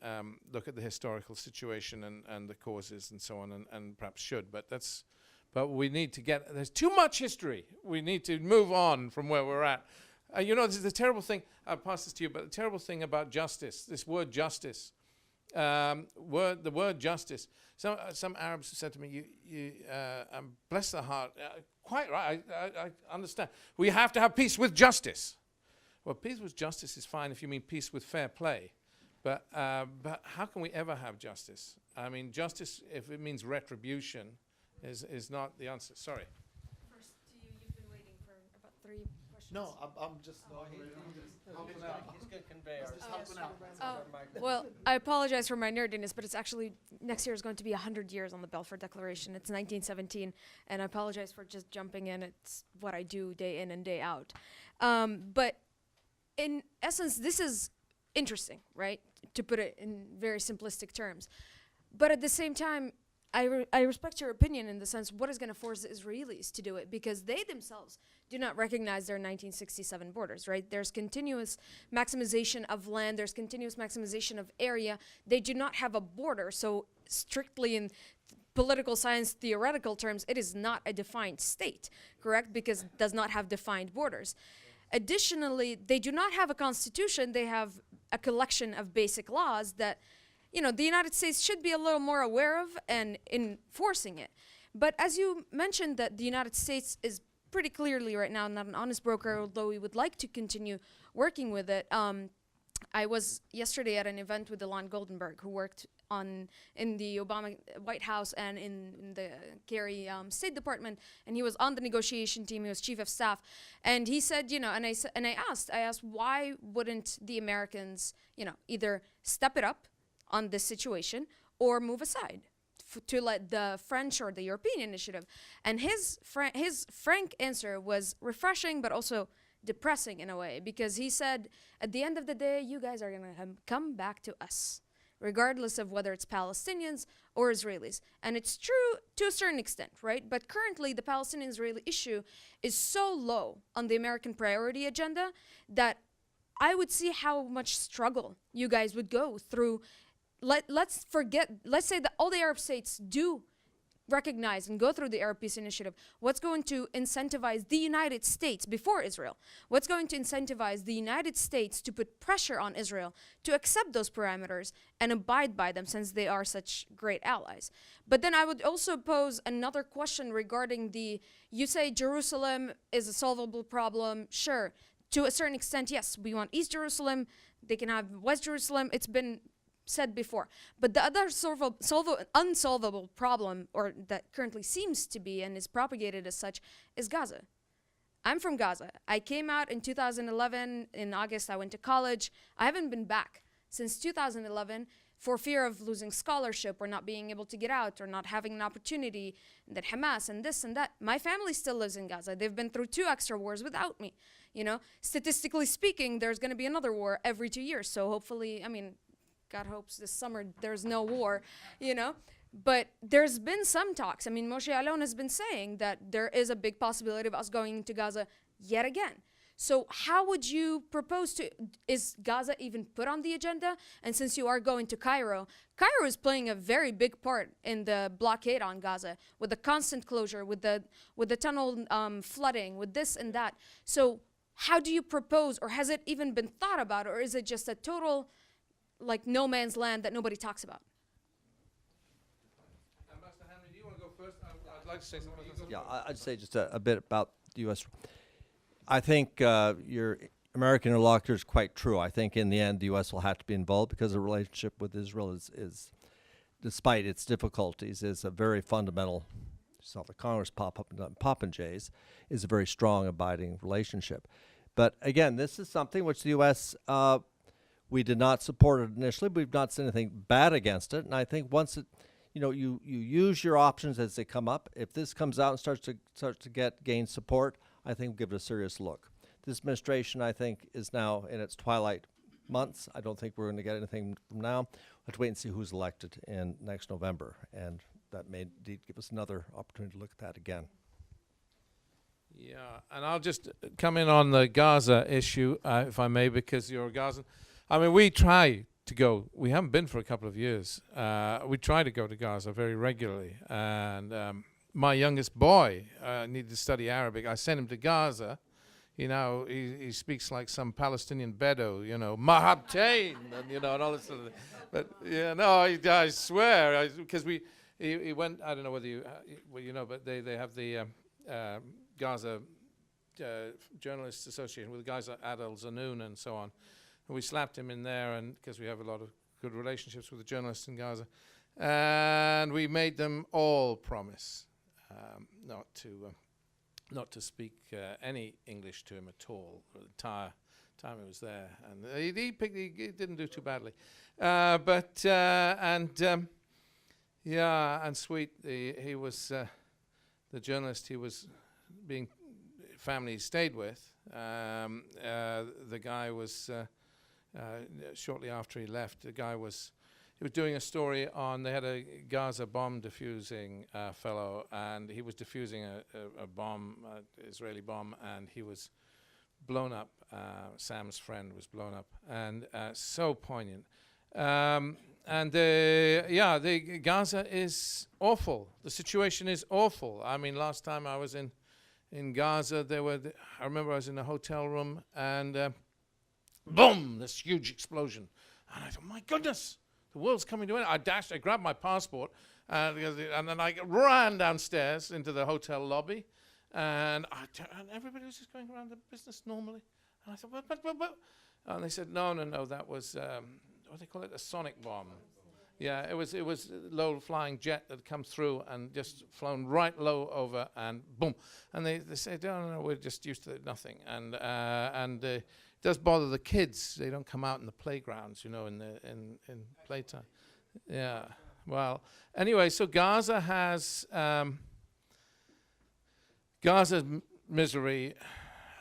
look at the historical situation and the causes and so on, and perhaps should. But we need to there's too much history. We need to move on from where we're at. This is the terrible thing. I'll pass this to you, but the terrible thing about justice, this word justice, the word justice. Some Arabs said to me, bless their heart, quite right, I understand. We have to have peace with justice. Well, peace with justice is fine if you mean peace with fair play. But how can we ever have justice? I mean, justice, if it means retribution, is not the answer. Sorry. First to you, you've been waiting for about 3 No, I'm just helping out. He's going to convey Well, I apologize for my nerdiness, but it's actually next year is going to be 100 years on the Balfour Declaration. It's 1917, and I apologize for just jumping in. It's what I do day in and day out. But in essence, this is interesting, right? To put it in very simplistic terms. But at the same time, I respect your opinion in the sense, what is going to force the Israelis to do it? Because they themselves do not recognize their 1967 borders, right? There's continuous maximization of land. There's continuous maximization of area. They do not have a border. So strictly in political science, theoretical terms, it is not a defined state, correct? Because it does not have defined borders. Additionally, they do not have a constitution. They have a collection of basic laws that, you know, the United States should be a little more aware of and enforcing it. But as you mentioned that the United States is pretty clearly right now not an honest broker, although we would like to continue working with it. I was yesterday at an event with Ilan Goldenberg, who worked in the Obama White House and in the Kerry State Department, and he was on the negotiation team. He was chief of staff, and he said, you know, and I asked, why wouldn't the Americans, you know, either step it up on this situation or move aside to let the French or the European initiative? And his frank answer was refreshing, but also depressing in a way, because he said, at the end of the day, you guys are going to come back to us, regardless of whether it's Palestinians or Israelis. And it's true to a certain extent, right? But currently, the Palestinian-Israeli issue is so low on the American priority agenda that I would see how much struggle you guys would go through. Let's say that all the Arab states do recognize and go through the Arab Peace Initiative. What's going to incentivize the United States before Israel? What's going to incentivize the United States to put pressure on Israel to accept those parameters and abide by them, since they are such great allies? But then I would also pose another question regarding you say Jerusalem is a solvable problem. Sure, to a certain extent, yes, we want East Jerusalem. They can have West Jerusalem. It's been said before. But the other unsolvable problem, or that currently seems to be and is propagated as such, is Gaza. I'm from Gaza. I came out in 2011. In August, I went to college. I haven't been back since 2011 for fear of losing scholarship or not being able to get out or not having an opportunity, that Hamas and this and that. My family still lives in Gaza. They've been through 2 extra wars without me. You know, statistically speaking, there's going to be another war every 2 years. So hopefully, I mean, God hopes this summer there's no war, you know. But there's been some talks. I mean, Moshe Alon has been saying that there is a big possibility of us going into Gaza yet again. So how would you propose is Gaza even put on the agenda? And since you are going to Cairo is playing a very big part in the blockade on Gaza, with the constant closure, with the tunnel flooding, with this and that. So how do you propose, or has it even been thought about, or is it just a total, like, no man's land that nobody talks about? Ambassador Hambley, do you want to go first? I'd like to say something. Yeah, I'd say just a bit about the U.S. I think your American interlocutor is quite true. I think in the end, the U.S. will have to be involved because the relationship with Israel is despite its difficulties, is a very fundamental, saw the Congress pop up and Popinjays, is a very strong, abiding relationship. But again, this is something which the U.S., we did not support it initially. We've not seen anything bad against it. And I think once it, you use your options as they come up. If this comes out and starts to gain support, I think we'll give it a serious look. This administration, I think, is now in its twilight months. I don't think we're going to get anything from now. We'll have to wait and see who's elected in next November. And that may indeed give us another opportunity to look at that again. Yeah, and I'll just come in on the Gaza issue, if I may, because you're a Gazan. I mean, we try to go. We haven't been for a couple of years. We try to go to Gaza very regularly. And my youngest boy needed to study Arabic. I sent him to Gaza. He speaks like some Palestinian Bedou, Mahabtain, and all this sort of thing. But, I swear, because he went, I don't know whether you know, but they have the Gaza Journalists Association with Gaza Adel Zanoun and so on. And we slapped him in there, and because we have a lot of good relationships with the journalists in Gaza. And we made them all promise not not to speak any English to him at all for the entire time he was there, and he didn't do too badly. And Sweet, he was the journalist he was being family he stayed with. The guy was shortly after he left. He was doing a story on, they had a Gaza bomb diffusing fellow, and he was diffusing a bomb, Israeli bomb, and he was blown up. Sam's friend was blown up, and so poignant. The Gaza is awful. The situation is awful. I mean, last time I was in Gaza, I remember I was in a hotel room, and boom, this huge explosion. And I thought, my goodness, the world's coming to an end. I grabbed my passport, and then I ran downstairs into the hotel lobby, and everybody was just going around their business normally. And I thought, but. And they said, no, that was, what do they call it, a sonic bomb. Yeah, it was a low-flying jet that had come through and just flown right low over, and boom. And they said, no, we're just used to it, nothing. And it does bother the kids. They don't come out in the playgrounds, in playtime. Yeah. Well, anyway, so Gaza has Gaza's misery.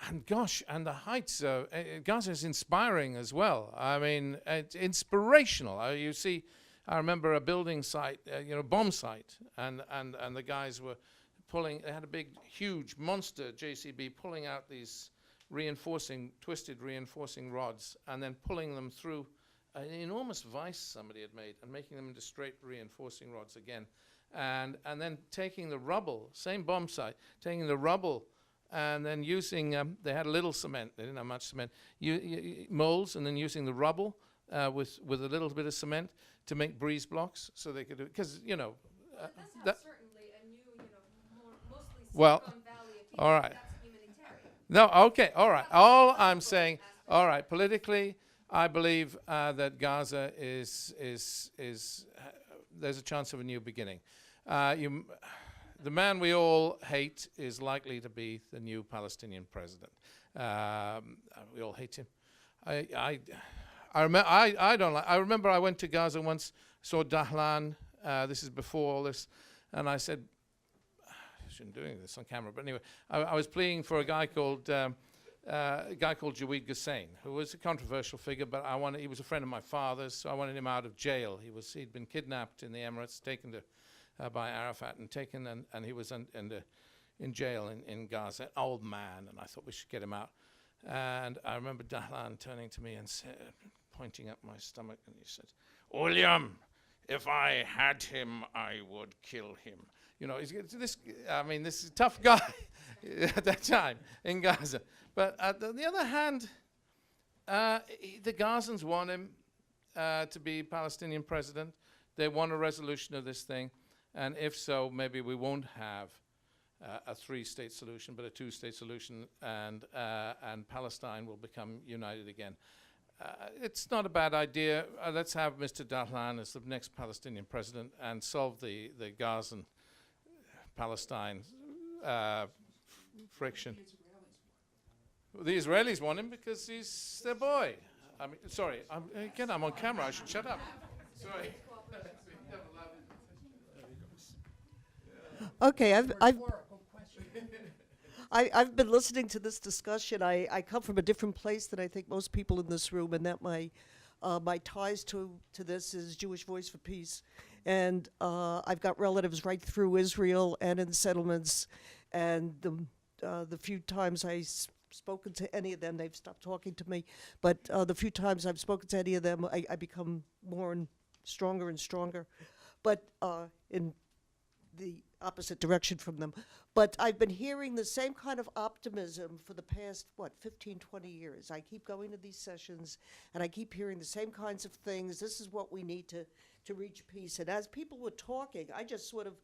And gosh, and the heights of Gaza is inspiring as well. I mean, it's inspirational. You see, I remember a building site, bomb site, and the guys were they had a big, huge monster JCB pulling out these twisted reinforcing rods, and then pulling them through an enormous vise somebody had made and making them into straight reinforcing rods again. And then taking the rubble, same bomb site, taking the rubble, and then using, they had a little cement, they didn't have much cement, molds, and then using the rubble with a little bit of cement to make breeze blocks, so they could do, because, That's not certainly a new, mostly well, Silicon Valley of people. all right. That's humanitarian. No, okay, all right. All I'm saying, all right, politically, I believe that Gaza is there's a chance of a new beginning. The man we all hate is likely to be the new Palestinian president. We all hate him. I remember I went to Gaza once, saw Dahlan. This is before all this, and I said, I shouldn't be doing this on camera, but anyway, I was pleading for a guy called Jawid Hussein, who was a controversial figure, but he was a friend of my father's, so I wanted him out of jail. He'd been kidnapped in the Emirates, taken to by Arafat and taken, and he was in jail in Gaza, an old man, and I thought we should get him out. And I remember Dahlan turning to me and pointing at my stomach, and he said, "William, if I had him, I would kill him." This is a tough guy at that time in Gaza. But on the other hand, the Gazans want him to be Palestinian president. They want a resolution of this thing. And if so, maybe we won't have a three-state solution, but a two-state solution, and Palestine will become united again. It's not a bad idea. Let's have Mr. Dahlan as the next Palestinian president and solve the Gazan-Palestine friction. The Israelis want him because he's their boy. I mean, sorry, I'm on camera. I should shut up. Sorry. Okay, I've been listening to this discussion. I come from a different place than I think most people in this room, and that my ties to this is Jewish Voice for Peace, and I've got relatives right through Israel and in settlements, and the few times I've spoken to any of them, they've stopped talking to me, but the few times I've spoken to any of them, I become more and stronger, but in the opposite direction from them. But I've been hearing the same kind of optimism for the past, 15, 20 years. I keep going to these sessions, and I keep hearing the same kinds of things. This is what we need to reach peace. And as people were talking, I just sort of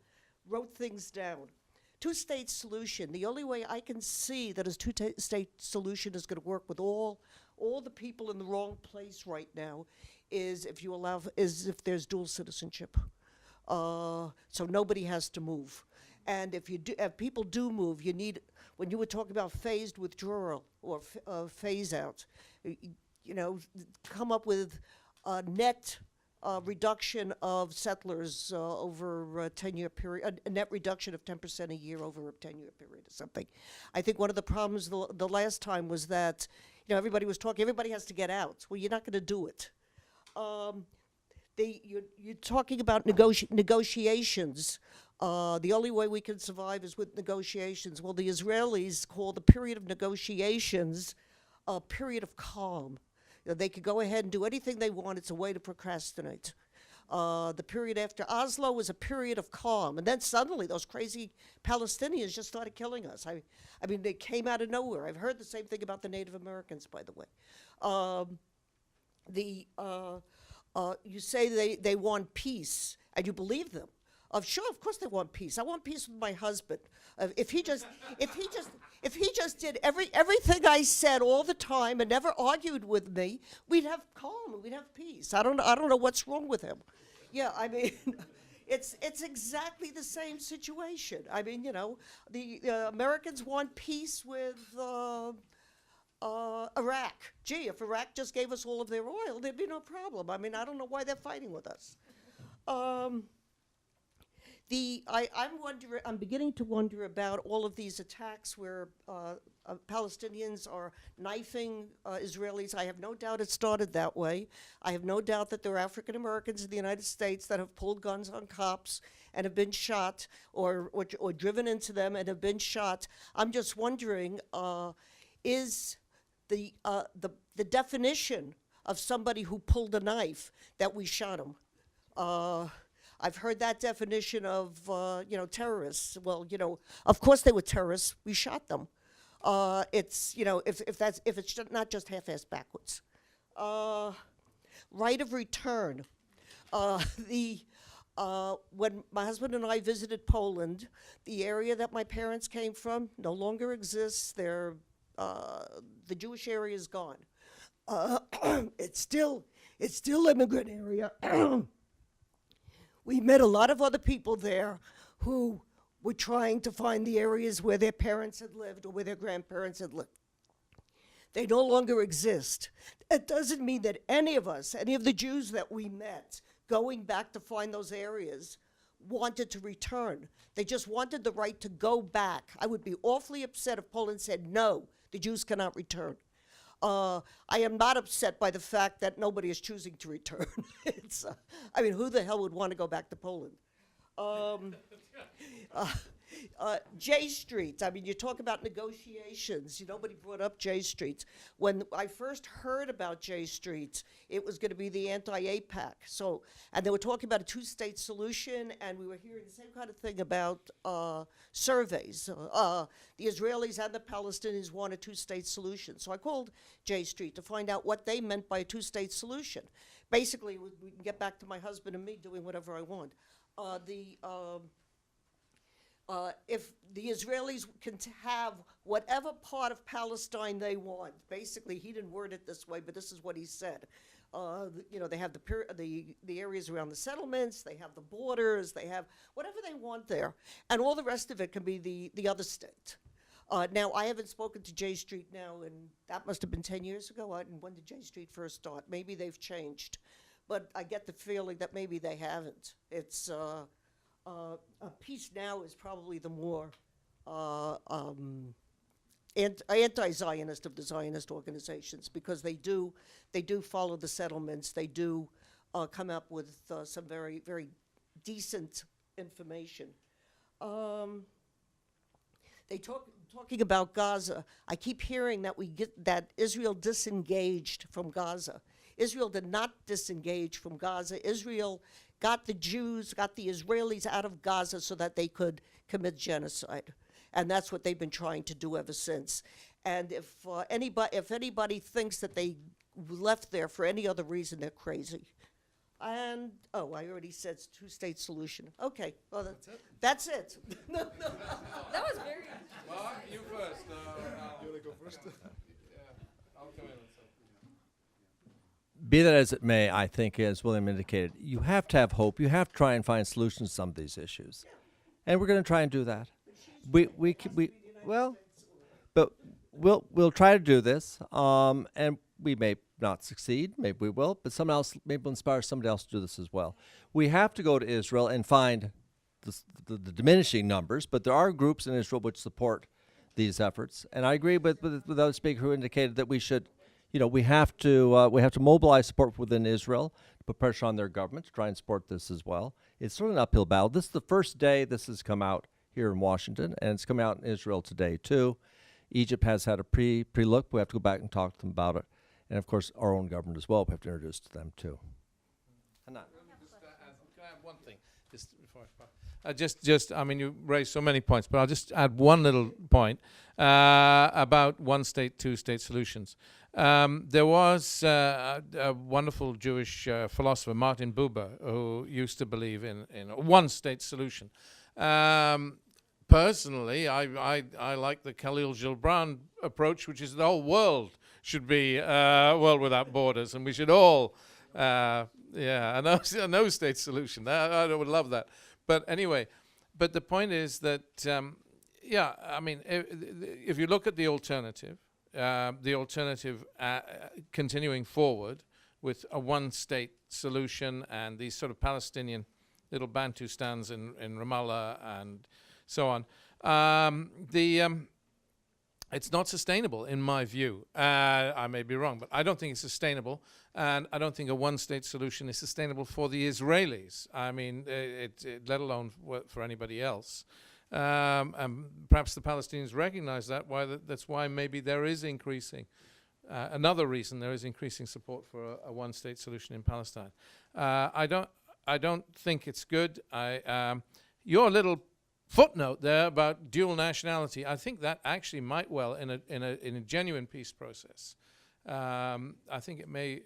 wrote things down. Two-state solution. The only way I can see that a two-state solution is going to work with all the people in the wrong place right now is if there's dual citizenship. So nobody has to move. And if people do move, when you were talking about phased withdrawal or phase out, you know, come up with a net reduction of settlers over a 10-year period, a net reduction of 10% a year over a 10-year period or something. I think one of the problems the last time was that, you know, everybody was talking, everybody has to get out. Well, you're not going to do it. You're talking about negotiations. The only way we can survive is with negotiations. Well, the Israelis call the period of negotiations a period of calm. You know, they could go ahead and do anything they want. It's a way to procrastinate. The period after Oslo was a period of calm. And then suddenly those crazy Palestinians just started killing us. I mean, they came out of nowhere. I've heard the same thing about the Native Americans, by the way. You say they want peace, and you believe them. Sure, of course they want peace. I want peace with my husband. If he just did everything I said all the time and never argued with me, we'd have calm and we'd have peace. I don't know what's wrong with him. Yeah, I mean, it's exactly the same situation. I mean, you know, the Americans want peace with Iraq. Gee, if Iraq just gave us all of their oil, there'd be no problem. I mean, I don't know why they're fighting with us. I'm beginning to wonder about all of these attacks where Palestinians are knifing Israelis. I have no doubt it started that way. I have no doubt that there are African Americans in the United States that have pulled guns on cops and have been shot or driven into them and have been shot. I'm just wondering, is the definition of somebody who pulled a knife that we shot him? I've heard that definition of, terrorists. Well, you know, of course they were terrorists. We shot them. It's, you know, if it's not just half-assed backwards. Right of return. When my husband and I visited Poland, the area that my parents came from no longer exists. The Jewish area is gone. It's still immigrant area. We met a lot of other people there who were trying to find the areas where their parents had lived or where their grandparents had lived. They no longer exist. It doesn't mean that any of the Jews that we met, going back to find those areas, wanted to return. They just wanted the right to go back. I would be awfully upset if Poland said, no, the Jews cannot return. I am not upset by the fact that nobody is choosing to return. I mean, who the hell would want to go back to Poland? J Street, I mean, you talk about negotiations. Nobody brought up J Street. When I first heard about J Street, it was going to be the anti-APAC. And they were talking about a two-state solution, and we were hearing the same kind of thing about surveys. The Israelis and the Palestinians want a two-state solution. So I called J Street to find out what they meant by a two-state solution. Basically, we can get back to my husband and me doing whatever I want. If the Israelis can have whatever part of Palestine they want, basically, he didn't word it this way, but this is what he said. They have the areas around the settlements, they have the borders, they have whatever they want there, and all the rest of it can be the other state. Now, I haven't spoken to J Street now, and that must have been 10 years ago. When did J Street first start? Maybe they've changed, but I get the feeling that maybe they haven't. It's peace now is probably the more anti-Zionist of the Zionist organizations, because they do follow the settlements. They do come up with some very, very decent information. Talking about Gaza. I keep hearing that Israel disengaged from Gaza. Israel did not disengage from Gaza. Israel got the Jews, got the Israelis out of Gaza so that they could commit genocide. And that's what they've been trying to do ever since. And if anybody thinks that they left there for any other reason, they're crazy. And, I already said two-state solution. Okay, well, that's it. That was very... Well, you first. You want to go first? I'll come in. Be that as it may, I think, as William indicated, you have to have hope. You have to try and find solutions to some of these issues. And we're going to try and do that. Well, we'll try to do this, and we may not succeed. Maybe we will, but someone else, maybe we'll inspire somebody else to do this as well. We have to go to Israel and find the diminishing numbers, but there are groups in Israel which support these efforts. And I agree with the other speaker who indicated that we should, we have to mobilize support within Israel, to put pressure on their government to try and support this as well. It's sort of an uphill battle. This is the first day this has come out here in Washington, and it's coming out in Israel today too. Egypt has had a pre-look. We have to go back and talk to them about it. And of course, our own government as well, we have to introduce to them too. Can I add one thing? Just before I mean, you raised so many points, but I'll just add one little point about one state, two state solutions. There was a wonderful Jewish philosopher, Martin Buber, who used to believe in a one state solution. Personally, I like the Khalil Gibran approach, which is the whole world should be a world without borders, and we should all, a no-state solution. I would love that. But anyway, but the point is that, I mean, if you look at the alternative continuing forward with a one-state solution and these sort of Palestinian little Bantustans in Ramallah and so on, it's not sustainable in my view. I may be wrong, but I don't think it's sustainable, and I don't think a one-state solution is sustainable for the Israelis. I mean, let alone for anybody else. And perhaps the Palestinians recognize that. That's why maybe there is increasing. Another reason there is increasing support for a one-state solution in Palestine. I don't think it's good. Your little footnote there about dual nationality, I think that actually might well, in a genuine peace process, I think it may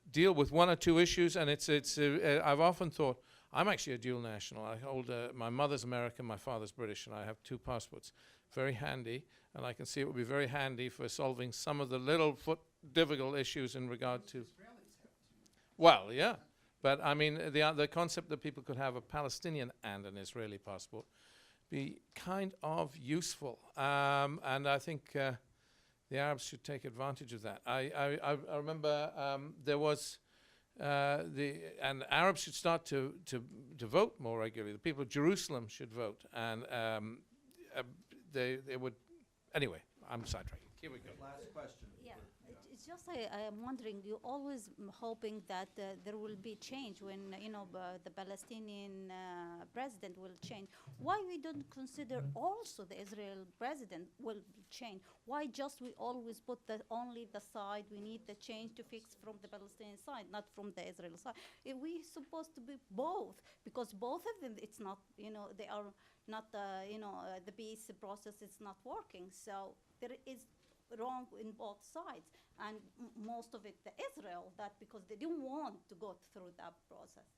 deal with one or two issues, and I've often thought, I'm actually a dual national. I hold my mother's American, my father's British, and I have two passports. Very handy, and I can see it would be very handy for solving some of the little difficult issues in regard to. Well, yeah, but I mean the concept that people could have a Palestinian and an Israeli passport be kind of useful, and I think the Arabs should take advantage of that. I remember there was. And Arabs should start to vote more regularly. The people of Jerusalem should vote, and they would. Anyway, I'm sidetracking. Here we go. Last question. Yeah, it's just I am wondering. You're always hoping that there will be change when the Palestinian president will change. Why we don't consider also the Israel president will change? Why just we always put only the side we need the change to fix from the Palestinian side, not from the Israel side? If we supposed to be both, because both of them, it's not they are not the peace process is not working. So there is wrong in both sides, and most of it the Israel that because they didn't want to go through that process.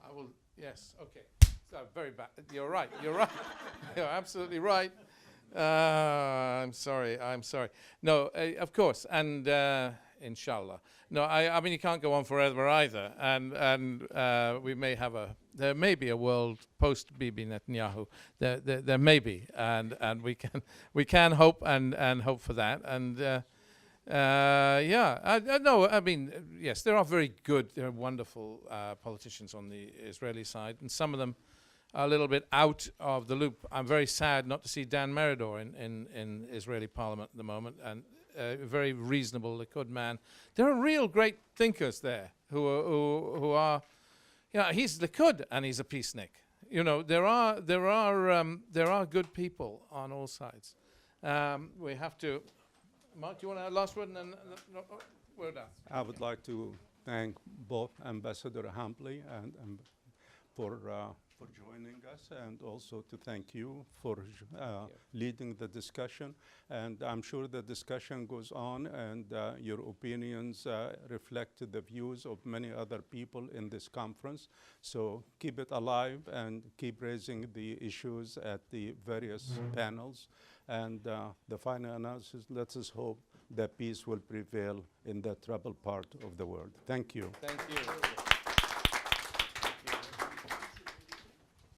I will. Yes. Okay. So very bad. You're right. You're right. You're absolutely right. I'm sorry. No, of course, and inshallah. No, I mean you can't go on forever either, and there may be a world post Bibi Netanyahu. There may be, and we can hope and hope for that, and no, I mean yes, there are very good, there are wonderful politicians on the Israeli side, and some of them a little bit out of the loop. I'm very sad not to see Dan Meridor in Israeli parliament at the moment, and a very reasonable Likud man. There are real great thinkers there who are he's Likud and he's a peacenik. There are good people on all sides. We have to. Mark, do you want to add last word? And then we're done. I would like to thank both Ambassador Hambley and for joining us, and also to thank you for leading the discussion. And I'm sure the discussion goes on, and your opinions reflect the views of many other people in this conference. So keep it alive and keep raising the issues at the various panels. And the final analysis, let us hope that peace will prevail in the troubled part of the world. Thank you. Thank you.